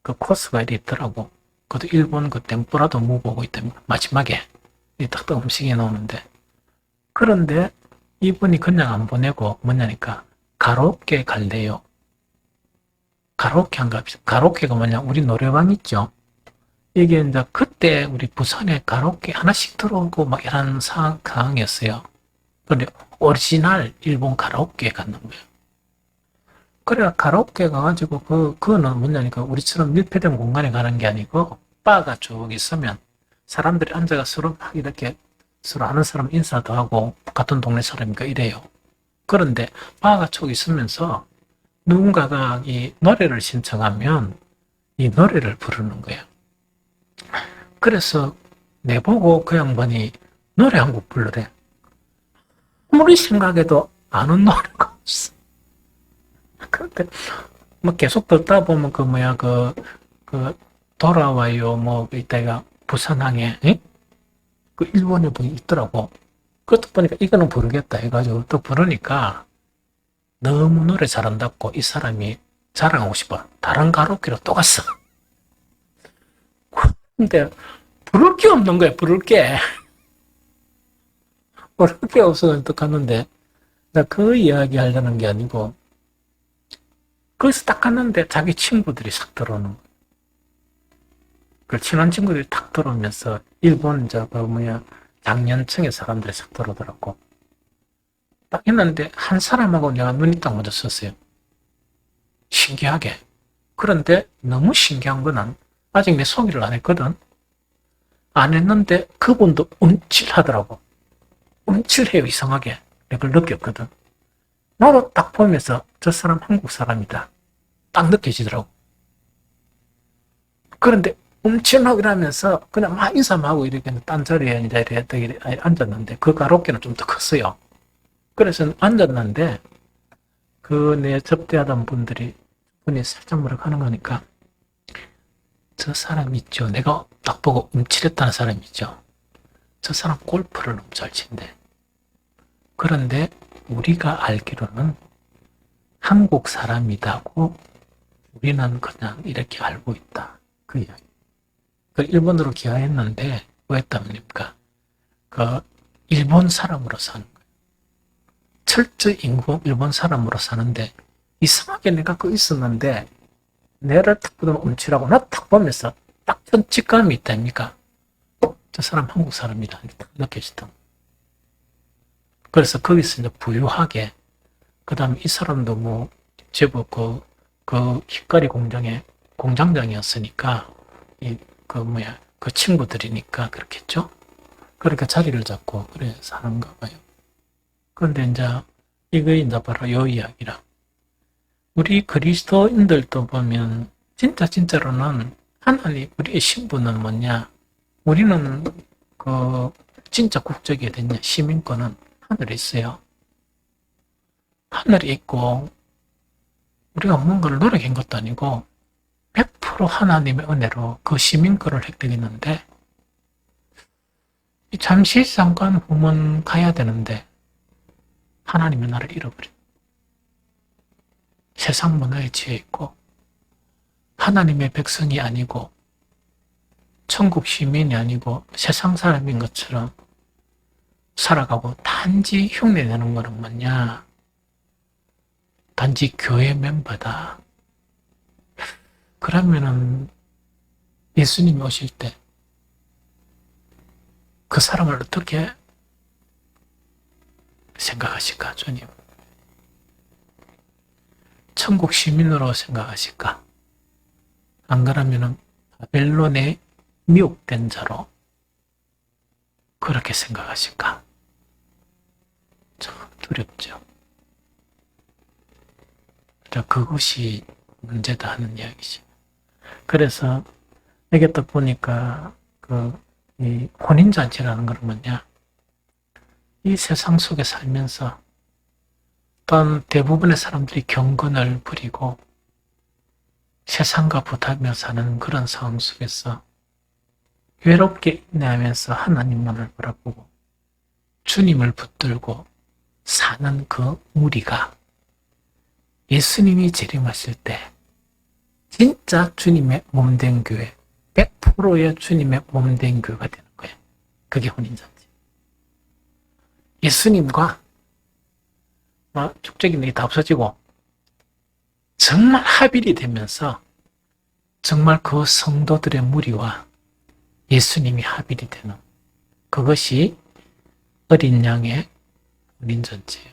그 코스가 이렇게 있더라고. 그것도 일본 그 템뿌라도 먹어보고 있다면 마지막에 이 딱딱 음식이 나오는데 그런데 이분이 그냥 안 보내고 뭐냐니까 가로케 갈래요. 가로케 한 값이 가로케가 뭐냐 우리 노래방 있죠. 이게 이제 그때 우리 부산에 가로케 하나씩 들어오고 막 이런 상황이었어요. 그런데 오리지널 일본 가라오케에 갔는 거예요. 그래 가라오케 가가지고 그거는 뭐냐니까 우리처럼 밀폐된 공간에 가는 게 아니고 바가 쭉 있으면 사람들이 앉아가 서로 막 이렇게 서로 아는 사람 인사도 하고 같은 동네 사람이니까 이래요. 그런데 바가 쭉 있으면서 누군가가 이 노래를 신청하면 이 노래를 부르는 거예요. 그래서 내보고 그 양반이 노래 한 곡 부르래. 아무리 생각해도 아는 노래가 없어. 그런데 뭐 계속 듣다 보면 돌아와요 뭐 이따가 부산항에 그 일본에 분이 있더라고. 그것도 보니까 이거는 부르겠다 해가지고 또 부르니까 너무 노래 잘한다고 이 사람이 자랑하고 싶어. 다른 가로케로 또 갔어. 근데 부를 게 없는 거야. 부를 게 없어서 또 갔는데 나 그 이야기 하려는 게 아니고 거기서 딱 갔는데 자기 친구들이 싹 들어오는 거야. 그 친한 친구들이 탁 들어오면서 일본 장년층의 사람들이 싹 들어오더라고. 딱 했는데 한 사람하고 내가 눈이 딱 맞았었어요. 신기하게. 그런데 너무 신기한 거는 아직 내 소개를 안 했거든. 안 했는데 그분도 움찔하더라고. 움찔해요 이상하게. 내가 그걸 느꼈거든. 나도 딱 보면서 저 사람 한국 사람이다. 딱 느껴지더라고. 그런데 움찔하고 이러면서 그냥 막 인사만 하고 이렇게 딴 자리에 이제 앉았는데 그 가로케는 좀 더 컸어요. 그래서 앉았는데 그 내 접대하던 분이 살짝 뭐라고 하는 거니까 저 사람 있죠. 내가 딱 보고 움찔했다는 사람 있죠. 저 사람 골프를 너무 잘 친대. 그런데 우리가 알기로는 한국 사람이다고 우리는 그냥 이렇게 알고 있다. 그 이야기. 그 일본으로 귀화했는데 왜 했답니까? 그 일본 사람으로 사는 거예요. 철저히 인구 일본 사람으로 사는데 이상하게 내가 그 있었는데 내를 딱 보면 움찔하고 나 딱 보면서 딱 편집감이 있다니까. 저 사람 한국 사람이다. 이렇게 딱 느껴지던. 그래서 거기서 이제 부유하게 그 다음에 이 사람도 뭐 제법 그 히카리 공장의 공장장이었으니까 그 친구들이니까 그렇겠죠. 그러니까 자리를 잡고 그래 사는가 봐요. 그런데 이제 이거 이제 바로 요 이야기라. 우리 그리스도인들도 보면 진짜로는 하나님 우리의 신분은 뭐냐? 우리는 그 진짜 국적이 됐냐? 시민권은 하늘에 있어요. 하늘에 있고 우리가 뭔가를 노력한 것도 아니고 100% 하나님의 은혜로 그 시민권을 획득했는데 잠시 잠깐 후면 가야 되는데 하나님의 나라를 잃어버려. 세상 문화에 취해 있고 하나님의 백성이 아니고 천국 시민이 아니고 세상 사람인 것처럼 살아가고 단지 흉내내는 거는 뭐냐? 단지 교회 멤버다. 그러면은 예수님이 오실 때 그 사람을 어떻게 생각하실까, 주님? 천국 시민으로 생각하실까? 안 그러면은 바벨론에 미혹된 자로 그렇게 생각하실까? 참 두렵죠. 그것이 문제다 하는 이야기죠. 그래서 이게 또 보니까 이 혼인잔치라는 건 뭐냐? 이 세상 속에 살면서 어떤 대부분의 사람들이 경건을 부리고 세상과 붙으며 사는 그런 상황 속에서 외롭게 인내하면서 하나님만을 바라보고 주님을 붙들고 사는 그 무리가 예수님이 재림하실 때 진짜 주님의 몸된 교회, 100%의 주님의 몸된 교회가 되는 거예요. 그게 혼인잔치. 예수님과 축적인 게 다 없어지고 정말 합일이 되면서 정말 그 성도들의 무리와 예수님이 합일이 되는 그것이 어린 양의 혼인잔치예요.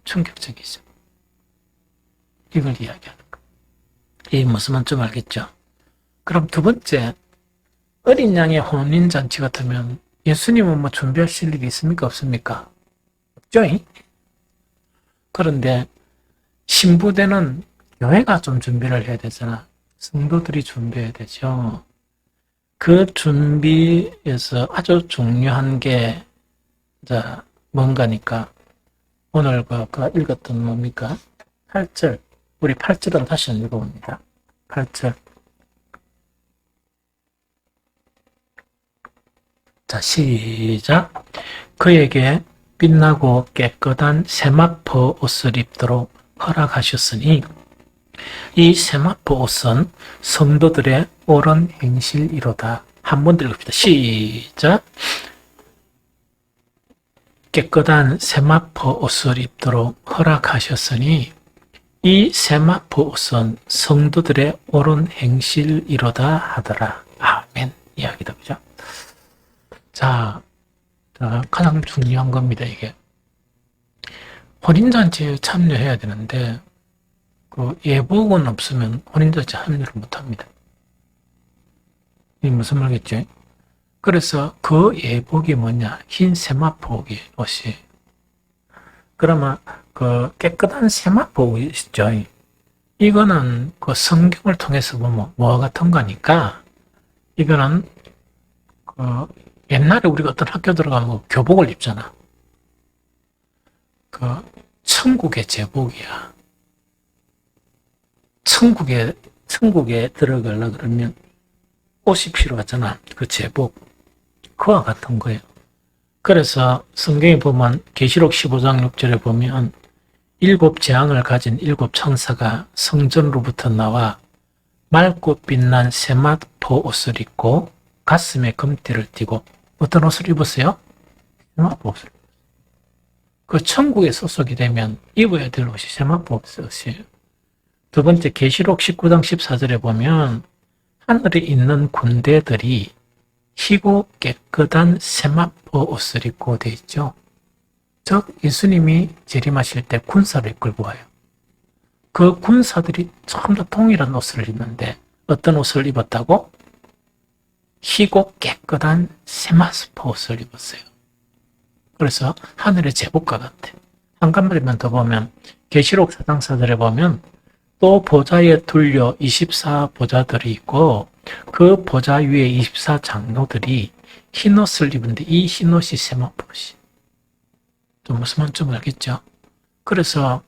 충격적이죠. 이걸 이야기하는 거예요. 이 무슨 좀 알겠죠? 그럼 두 번째, 어린 양의 혼인잔치 같으면 예수님은 뭐 준비하실 일이 있습니까? 없습니까? 없죠? 그런데 신부되는 교회가 좀 준비를 해야 되잖아. 성도들이 준비해야 되죠. 그 준비에서 아주 중요한 게 뭔가니까 오늘 읽었던 뭡니까? 8절. 우리 8절은 다시 읽어봅니다. 8절. 자, 시작. 그에게 빛나고 깨끗한 세마포 옷을 입도록 허락하셨으니 이 세마포 옷은 성도들의 옳은 행실이로다. 한 번 더 읽읍시다. 시작. 깨끗한 세마포 옷을 입도록 허락하셨으니 이 세마포 옷은 성도들의 옳은 행실이로다 하더라. 아멘. 이야기다. 그죠? 자, 가장 중요한 겁니다, 이게. 혼인잔치에 참여해야 되는데, 예복은 없으면 혼인잔치에 참여를 못 합니다. 이게 무슨 말이겠지? 그래서 그 예복이 뭐냐? 흰 세마포 옷이. 그러면 깨끗한 세마포 옷이 있죠. 이거는 성경을 통해서 보면 뭐와 같은 거니까, 이거는 옛날에 우리가 어떤 학교 들어가면 교복을 입잖아. 천국의 제복이야. 천국에 들어가려고 그러면 옷이 필요하잖아. 그 제복. 그와 같은 거예요. 그래서 성경에 보면 계시록 15장 6절에 보면 7 재앙을 가진 7 천사가 성전으로부터 나와 맑고 빛난 세마포 옷을 입고 가슴에 금띠를 띠고 어떤 옷을 입었어요? 세마포 옷을. 그 천국에 소속이 되면 입어야 될 옷이 세마포 옷이에요. 두 번째 계시록 19장 14절에 보면 하늘에 있는 군대들이 희고 깨끗한 세마포 옷을 입고 되어 있죠. 즉 예수님이 재림하실 때 군사를 이끌고 와요. 그 군사들이 전부 동일한 옷을 입는데 어떤 옷을 입었다고? 희고 깨끗한 세마포 옷을 입었어요. 그래서 하늘의 제복과 같아. 한 가지만 더 보면 계시록 4장 4절에 보면 또 보좌에 둘려 24보좌들이 있고 그 보좌 위에 24장로들이 흰옷을 입은데 이 흰옷이 세마포시. 좀 무슨 말인지 알겠죠? 그래서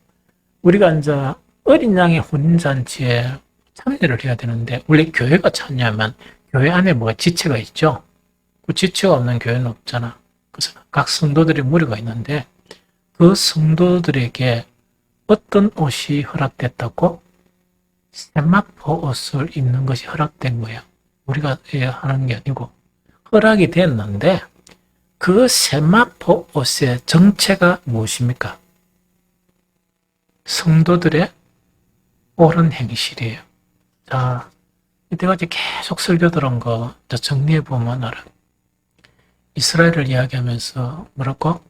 우리가 이제 어린 양의 혼인잔치에 참여를 해야 되는데 원래 교회가 참여하면 교회 안에 뭐가 지체가 있죠? 그 지체가 없는 교회는 없잖아. 그래서 각 성도들의 무리가 있는데 그 성도들에게 어떤 옷이 허락됐다고? 세마포 옷을 입는 것이 허락된 거예요. 우리가 하는 게 아니고 허락이 됐는데 그 세마포 옷의 정체가 무엇입니까? 성도들의 옳은 행실이에요. 자, 이때까지 계속 설교 들은 거 정리해 보면 알아. 이스라엘을 이야기하면서 뭐라고?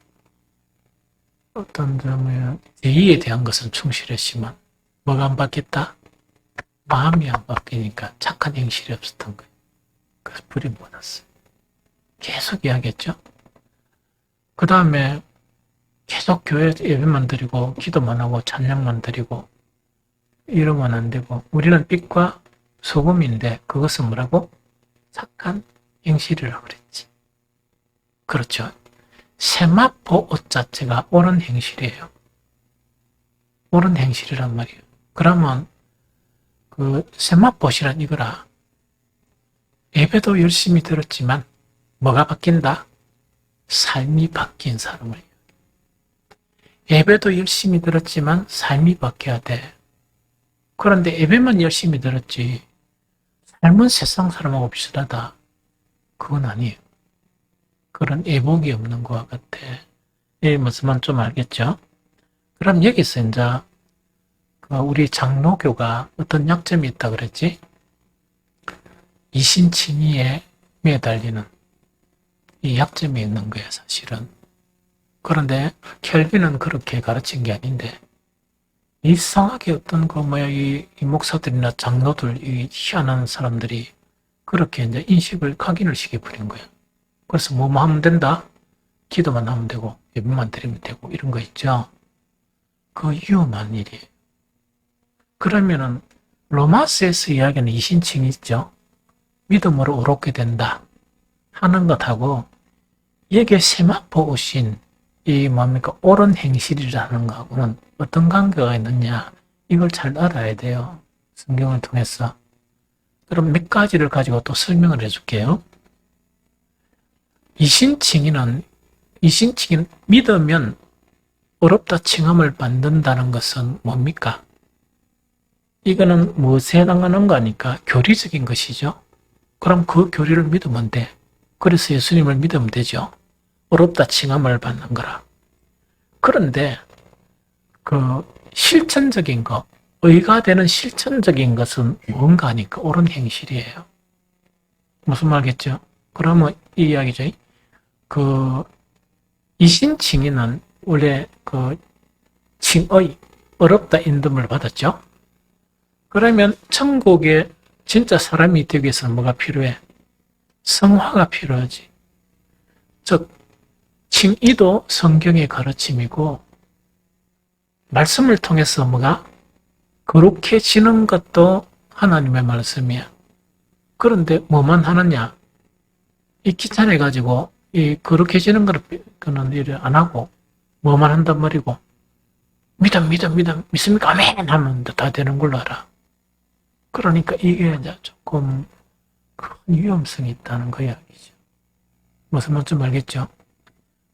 어떤 점에 예의에 대한 것은 충실했지만 뭐가 안 바뀌었다? 마음이 안 바뀌니까 착한 행실이 없었던 거예요. 그래서 불이 못 왔어요. 계속 이야기했죠. 그 다음에 계속 교회 예배만 드리고 기도만 하고 찬양만 드리고 이러면 안 되고 우리는 빛과 소금인데 그것은 뭐라고? 착한 행실이라고 그랬지. 그렇죠. 세마포 옷 자체가 옳은 행실이에요. 옳은 행실이란 말이에요. 그러면 그 세마포시란 이거라. 예배도 열심히 들었지만 뭐가 바뀐다? 삶이 바뀐 사람을. 예배도 열심히 들었지만 삶이 바뀌어야 돼. 그런데 예배만 열심히 들었지 삶은 세상 사람하고 비슷하다. 그건 아니에요. 그런 애복이 없는 것과 같아. 이 무슨 말인지 좀 알겠죠? 그럼 여기서 이제 우리 장로교가 어떤 약점이 있다 그랬지? 이신칭의에 매달리는 이 약점이 있는 거야, 사실은. 그런데 켈빈은 그렇게 가르친 게 아닌데 이상하게 어떤 이 목사들이나 장로들, 이 희한한 사람들이 그렇게 이제 인식을 각인을 시켜버린 거야. 그래서 뭐만 하면 된다? 기도만 하면 되고 예배만 드리면 되고 이런 거 있죠. 그 위험한 일이에요. 그러면은 로마서에서 이야기하는 이신칭이 있죠. 믿음으로 옳게 된다 하는 것하고 여기에 세마포 오신 이 뭡니까 옳은 행실이라는 거하고는 어떤 관계가 있느냐 이걸 잘 알아야 돼요. 성경을 통해서. 그럼 몇 가지를 가지고 또 설명을 해줄게요. 이신칭의는 믿으면 어렵다 칭함을 받는다는 것은 뭡니까? 이거는 무엇에 해당하는 거니까 교리적인 것이죠. 그럼 그 교리를 믿으면 돼. 그래서 예수님을 믿으면 되죠. 어렵다 칭함을 받는 거라. 그런데 그 실천적인 것, 의가 되는 실천적인 것은 뭔가 하니까 옳은 행실이에요. 무슨 말겠죠? 그러면 이 이야기죠. 그 이신칭의는 원래 그 칭의, 어렵다 인도를 받았죠. 그러면 천국에 진짜 사람이 되기 위해서는 뭐가 필요해? 성화가 필요하지. 즉 칭의도 성경의 가르침이고 말씀을 통해서 뭐가 거룩해지는 것도 하나님의 말씀이야. 그런데 뭐만 하느냐? 이 귀찮아가지고 이 거룩해지는 거는 일을 안 하고 뭐만 한단 말이고 믿음 믿습니까? 아멘 하면 다 되는 걸로 알아. 그러니까 이게 이제 조금 큰 위험성이 있다는 거 이야기죠. 무슨 말인지 알겠죠?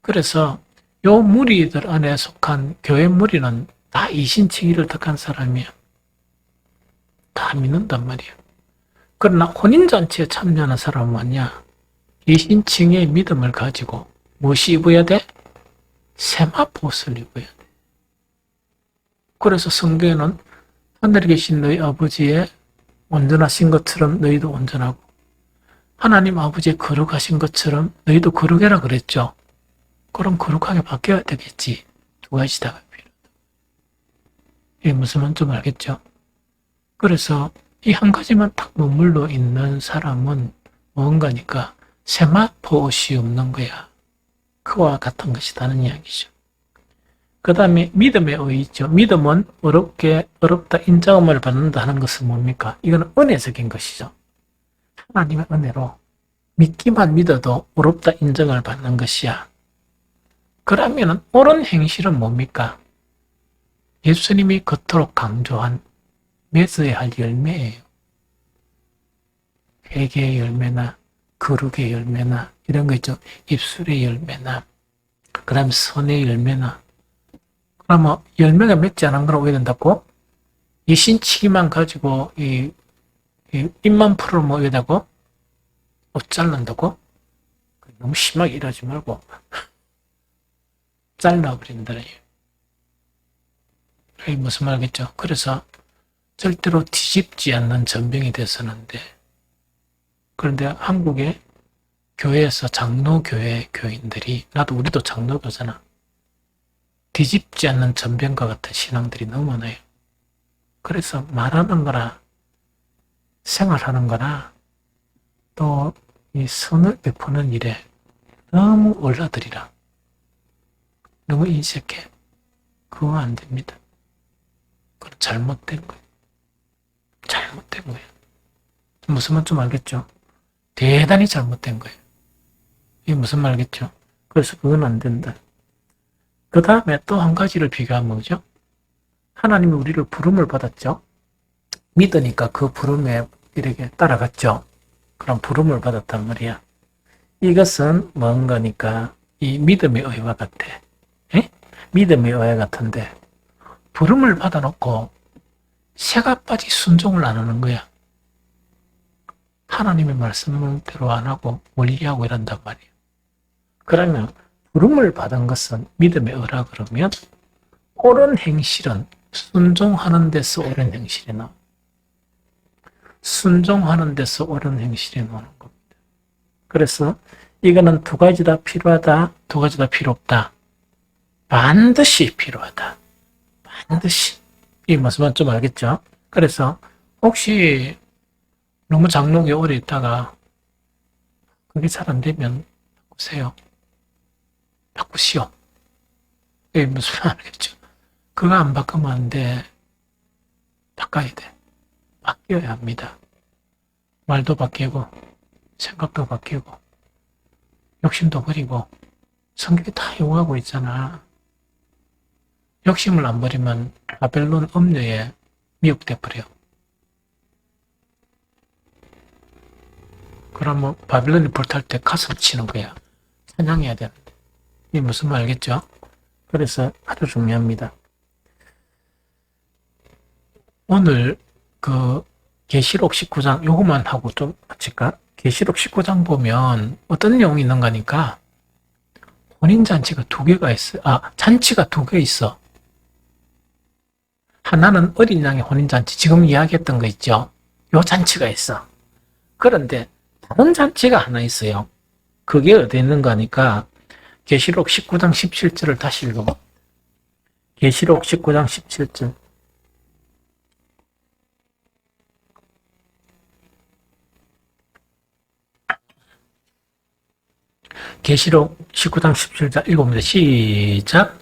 그래서 요 무리들 안에 속한 교회 무리는 다 이신칭의를 택한 사람이야. 다 믿는단 말이야. 그러나 혼인잔치에 참여하는 사람은 뭐냐? 이신칭의의 믿음을 가지고 무엇이 입어야 돼? 세마포옷을 입어야 돼. 그래서 성경에는 하늘에 계신 너희 아버지의 온전하신 것처럼 너희도 온전하고 하나님 아버지의 거룩하신 것처럼 너희도 거룩해라 그랬죠. 그럼 거룩하게 바뀌어야 되겠지. 두 가지 다가 필요하다. 이게 무슨 말인지 좀 알겠죠? 그래서 이 한 가지만 딱 머물러 있는 사람은 뭔가니까 세마포 옷이 없는 거야. 그와 같은 것이라는 이야기죠. 그 다음에 믿음의 의 있죠. 믿음은 어렵다 인정함을 받는다 하는 것은 뭡니까? 이건 은혜적인 것이죠. 하나님의 은혜로 믿기만 믿어도 어렵다 인정을 받는 것이야. 그러면 옳은 행실은 뭡니까? 예수님이 그토록 강조한 맺어야 할 열매예요. 회개의 열매나 거룩의 열매나 이런 거 있죠. 입술의 열매나 그 다음에 선의 열매나 그러면 열매가 맺지 않은 걸 오게 된다고? 이신치기만 가지고 입만 풀어면 오게 되고 옷 잘른다고? 너무 심하게 일하지 말고 잘라버린다는 얘기예요. 이게 무슨 말이겠죠? 그래서 절대로 뒤집지 않는 전병이 돼서는 안 돼. 그런데 한국의 교회에서 장로교회 교인들이 나도 우리도 장로교잖아. 뒤집지 않는 전병과 같은 신앙들이 너무 많아요. 그래서 말하는 거나 생활하는 거나 또 이 선을 베푸는 일에 너무 올라들이라. 너무 인색해. 그거 안 됩니다. 그건 잘못된 거예요. 잘못된 거예요. 무슨 말 좀 알겠죠? 대단히 잘못된 거예요. 이게 무슨 말이겠죠? 그래서 그건 안 된다. 그 다음에 또 한 가지를 비교하면 뭐죠? 하나님이 우리를 부름을 받았죠? 믿으니까 그 부름에 이렇게 따라갔죠? 그럼 부름을 받았단 말이야. 이것은 뭔가니까 이 믿음의 의와 같아. 에? 믿음의 의 같은데 부름을 받아놓고 새가 빠지 순종을 안 하는 거야. 하나님의 말씀대로 안 하고 멀리하고 이런단 말이에요. 그러면 부름을 받은 것은 믿음의 의라 그러면 옳은 행실은 순종하는 데서 옳은 행실이 나와. 순종하는 데서 옳은 행실이 나오는 겁니다. 그래서 이거는 두 가지 다 필요하다, 두 가지 다 필요 없다. 반드시 필요하다. 반드시. 이 무슨 말인지 좀 알겠죠? 그래서 혹시 너무 장로교에 오래 있다가 그게 잘 안 되면 바꾸세요. 바꾸시오. 이게 무슨 말이겠죠? 그거 안 바꾸면 안 돼. 바꿔야 돼. 바뀌어야 합니다. 말도 바뀌고 생각도 바뀌고 욕심도 버리고 성경이 다 요구하고 있잖아. 욕심을 안 버리면 바벨론 음녀에 미혹돼 버려. 그러면 바벨론이 불탈 때 가슴 치는 거야. 찬양해야 되는데. 이게 무슨 말 알겠죠? 그래서 아주 중요합니다. 오늘 그 계시록 19장 요것만 하고 좀 마칠까? 계시록 19장 보면 어떤 내용이 있는가니까 혼인잔치가 두 개가 있어. 잔치가 두 개 있어. 하나는 어린 양의 혼인잔치, 지금 이야기했던 거 있죠? 요 잔치가 있어. 그런데 다른 잔치가 하나 있어요. 그게 어디 있는가 하니까 계시록 19장 17절을 다시 읽어봐. 계시록 19장 17절. 계시록 19장 17절 읽어봅니다. 시작.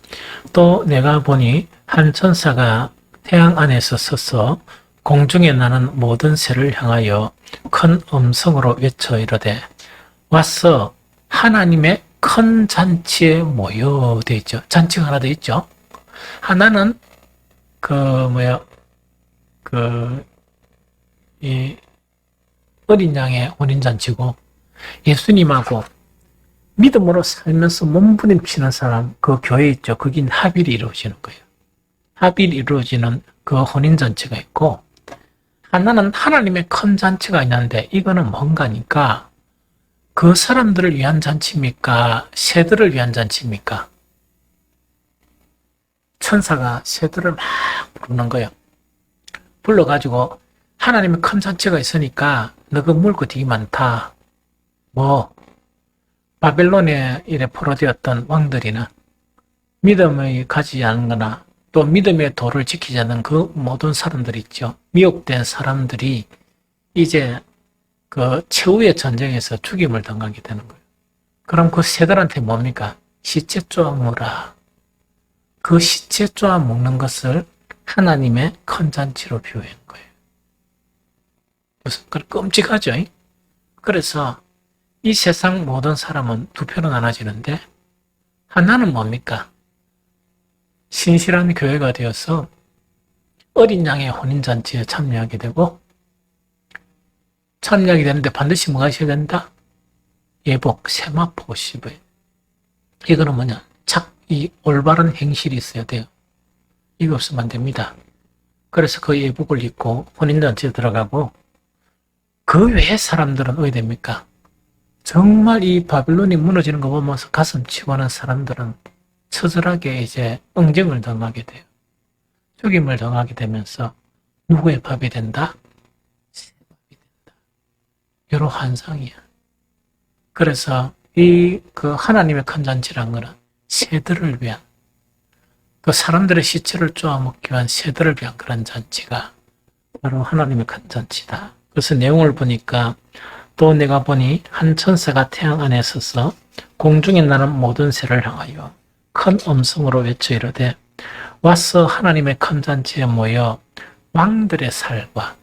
또 내가 보니 한 천사가 태양 안에서 서서 공중에 나는 모든 새를 향하여 큰 음성으로 외쳐 이르되 와서 하나님의 큰 잔치에 모여 돼 있죠. 잔치가 하나 돼 있죠. 하나는 이 어린 양의 혼인 잔치고 예수님하고 믿음으로 살면서 몸부림치는 사람, 그 교회 있죠. 거긴 합일이 이루어지는 거예요. 합일이 이루어지는 그 혼인잔치가 있고, 하나는 하나님의 큰 잔치가 있는데, 이거는 뭔가니까, 그 사람들을 위한 잔치입니까? 새들을 위한 잔치입니까? 천사가 새들을 막 부르는 거예요. 불러가지고, 하나님의 큰 잔치가 있으니까, 너가 먹을 거 되게 많다. 바벨론에 이래 포로되었던 왕들이나 믿음을 가지지 않은 거나 또 믿음의 도를 지키지 않는 그 모든 사람들이 있죠. 미혹된 사람들이 이제 그 최후의 전쟁에서 죽임을 당하게 되는 거예요. 그럼 그 새들한테 뭡니까? 시체 쪼아 먹으라. 그 시체 쪼아 먹는 것을 하나님의 큰 잔치로 비유한 거예요. 끔찍하죠? 그래서 이 세상 모든 사람은 두 표로 나눠지는데 하나는 뭡니까? 신실한 교회가 되어서 어린 양의 혼인잔치에 참여하게 되고 참여하게 되는데 반드시 뭐가 있어야 된다? 예복, 세마포 씹어요. 이거는 뭐냐? 이 올바른 행실이 있어야 돼요. 이거 없으면 안 됩니다. 그래서 그 예복을 입고 혼인잔치에 들어가고 그 외의 사람들은 어디 됩니까? 정말 이 바빌론이 무너지는 거 보면서 가슴 치고 하는 사람들은 처절하게 이제 응징을 당하게 돼요. 죽임을 당하게 되면서 누구의 밥이 된다? 새 밥이 된다. 이런 환상이야. 그래서 그 하나님의 큰 잔치란 거는 새들을 위한, 그 사람들의 시체를 쪼아먹기 위한 새들을 위한 그런 잔치가 바로 하나님의 큰 잔치다. 그래서 내용을 보니까 또 내가 보니 한 천사가 태양 안에 서서 공중에 나는 모든 새를 향하여 큰 음성으로 외쳐 이르되 와서 하나님의 큰 잔치에 모여 왕들의 살과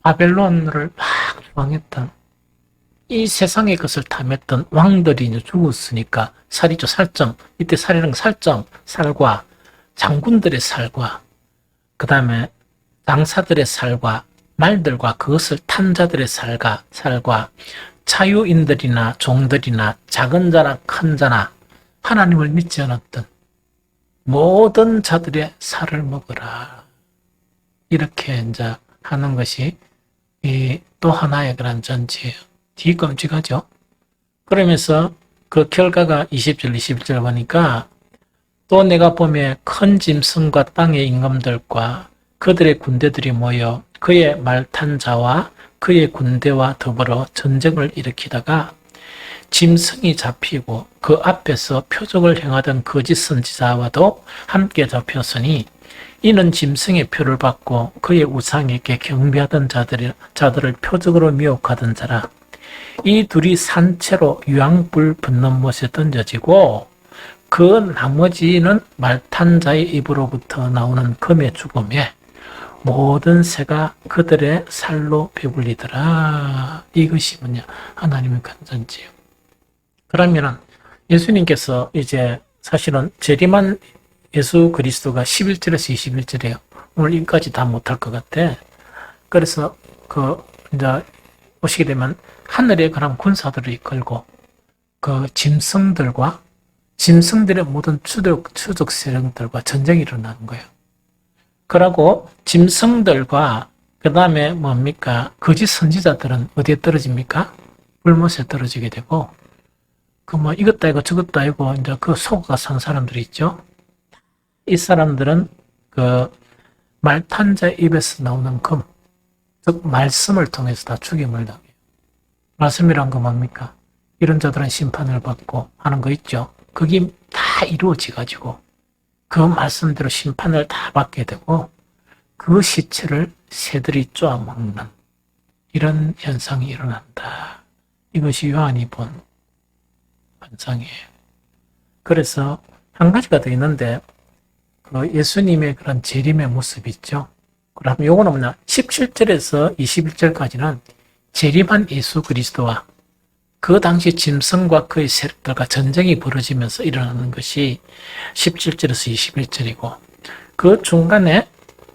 바벨론을 막 주황했던 이 세상의 것을 탐했던 왕들이 이제 죽었으니까 살이죠, 살점. 이때 살이는 살점, 살과 장군들의 살과 그 다음에 장사들의 살과 말들과 그것을 탄 자들의 살과 자유인들이나 종들이나 작은 자나 큰 자나 하나님을 믿지 않았던 모든 자들의 살을 먹으라. 이렇게 이제 하는 것이 또 하나의 그런 잔치예요. 뒤끔찍하죠. 그러면서 그 결과가 20절, 21절 보니까 또 내가 보며 큰 짐승과 땅의 임금들과 그들의 군대들이 모여 그의 말 탄 자와 그의 군대와 더불어 전쟁을 일으키다가 짐승이 잡히고 그 앞에서 표적을 행하던 거짓 선지자와도 함께 잡혔으니 이는 짐승의 표를 받고 그의 우상에게 경배하던 자들을 표적으로 미혹하던 자라. 이 둘이 산채로 유황불 붙는 못에 던져지고 그 나머지는 말탄 자의 입으로부터 나오는 금의 죽음에 모든 새가 그들의 살로 배불리더라. 이것이 뭐냐? 하나님의 큰 잔치예요. 그러면은 예수님께서 이제 사실은 재림한 예수 그리스도가 11절에서 21절이에요. 오늘 여기까지 다 못할 것 같아. 그래서 이제 오시게 되면 하늘에 그런 군사들을 이끌고 그 짐승들의 모든 추적 세력들과 전쟁이 일어나는 거예요. 그러고 짐승들과 그 다음에 뭡니까? 거짓 선지자들은 어디에 떨어집니까? 불못에 떨어지게 되고 이것도 아니고 저것도 아니고 이제 그 속아 산 사람들이 있죠. 이 사람들은 그 말탄자 입에서 나오는 금, 즉 말씀을 통해서 다 죽임을 당해요. 말씀이란 거 뭡니까? 이런 자들은 심판을 받고 하는 거 있죠. 그게 다 이루어져 가지고 그 말씀대로 심판을 다 받게 되고 그 시체를 새들이 쪼아먹는 이런 현상이 일어난다. 이것이 요한이 본 환상이에요. 그래서 한 가지가 더 있는데 예수님의 그런 재림의 모습이 있죠. 그러면 요거는 뭐냐? 17절에서 21절까지는 재림한 예수 그리스도와 그 당시 짐승과 그의 세력들과 전쟁이 벌어지면서 일어나는 것이 17절에서 21절이고 그 중간에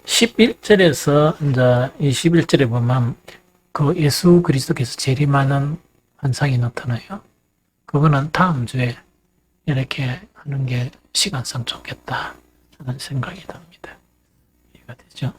11절에서 이제 21절에 보면 그 예수 그리스도께서 재림하는 환상이 나타나요. 그거는 다음 주에 이렇게 하는 게 시간상 좋겠다 하는 생각이 듭니다. 이해가 되죠?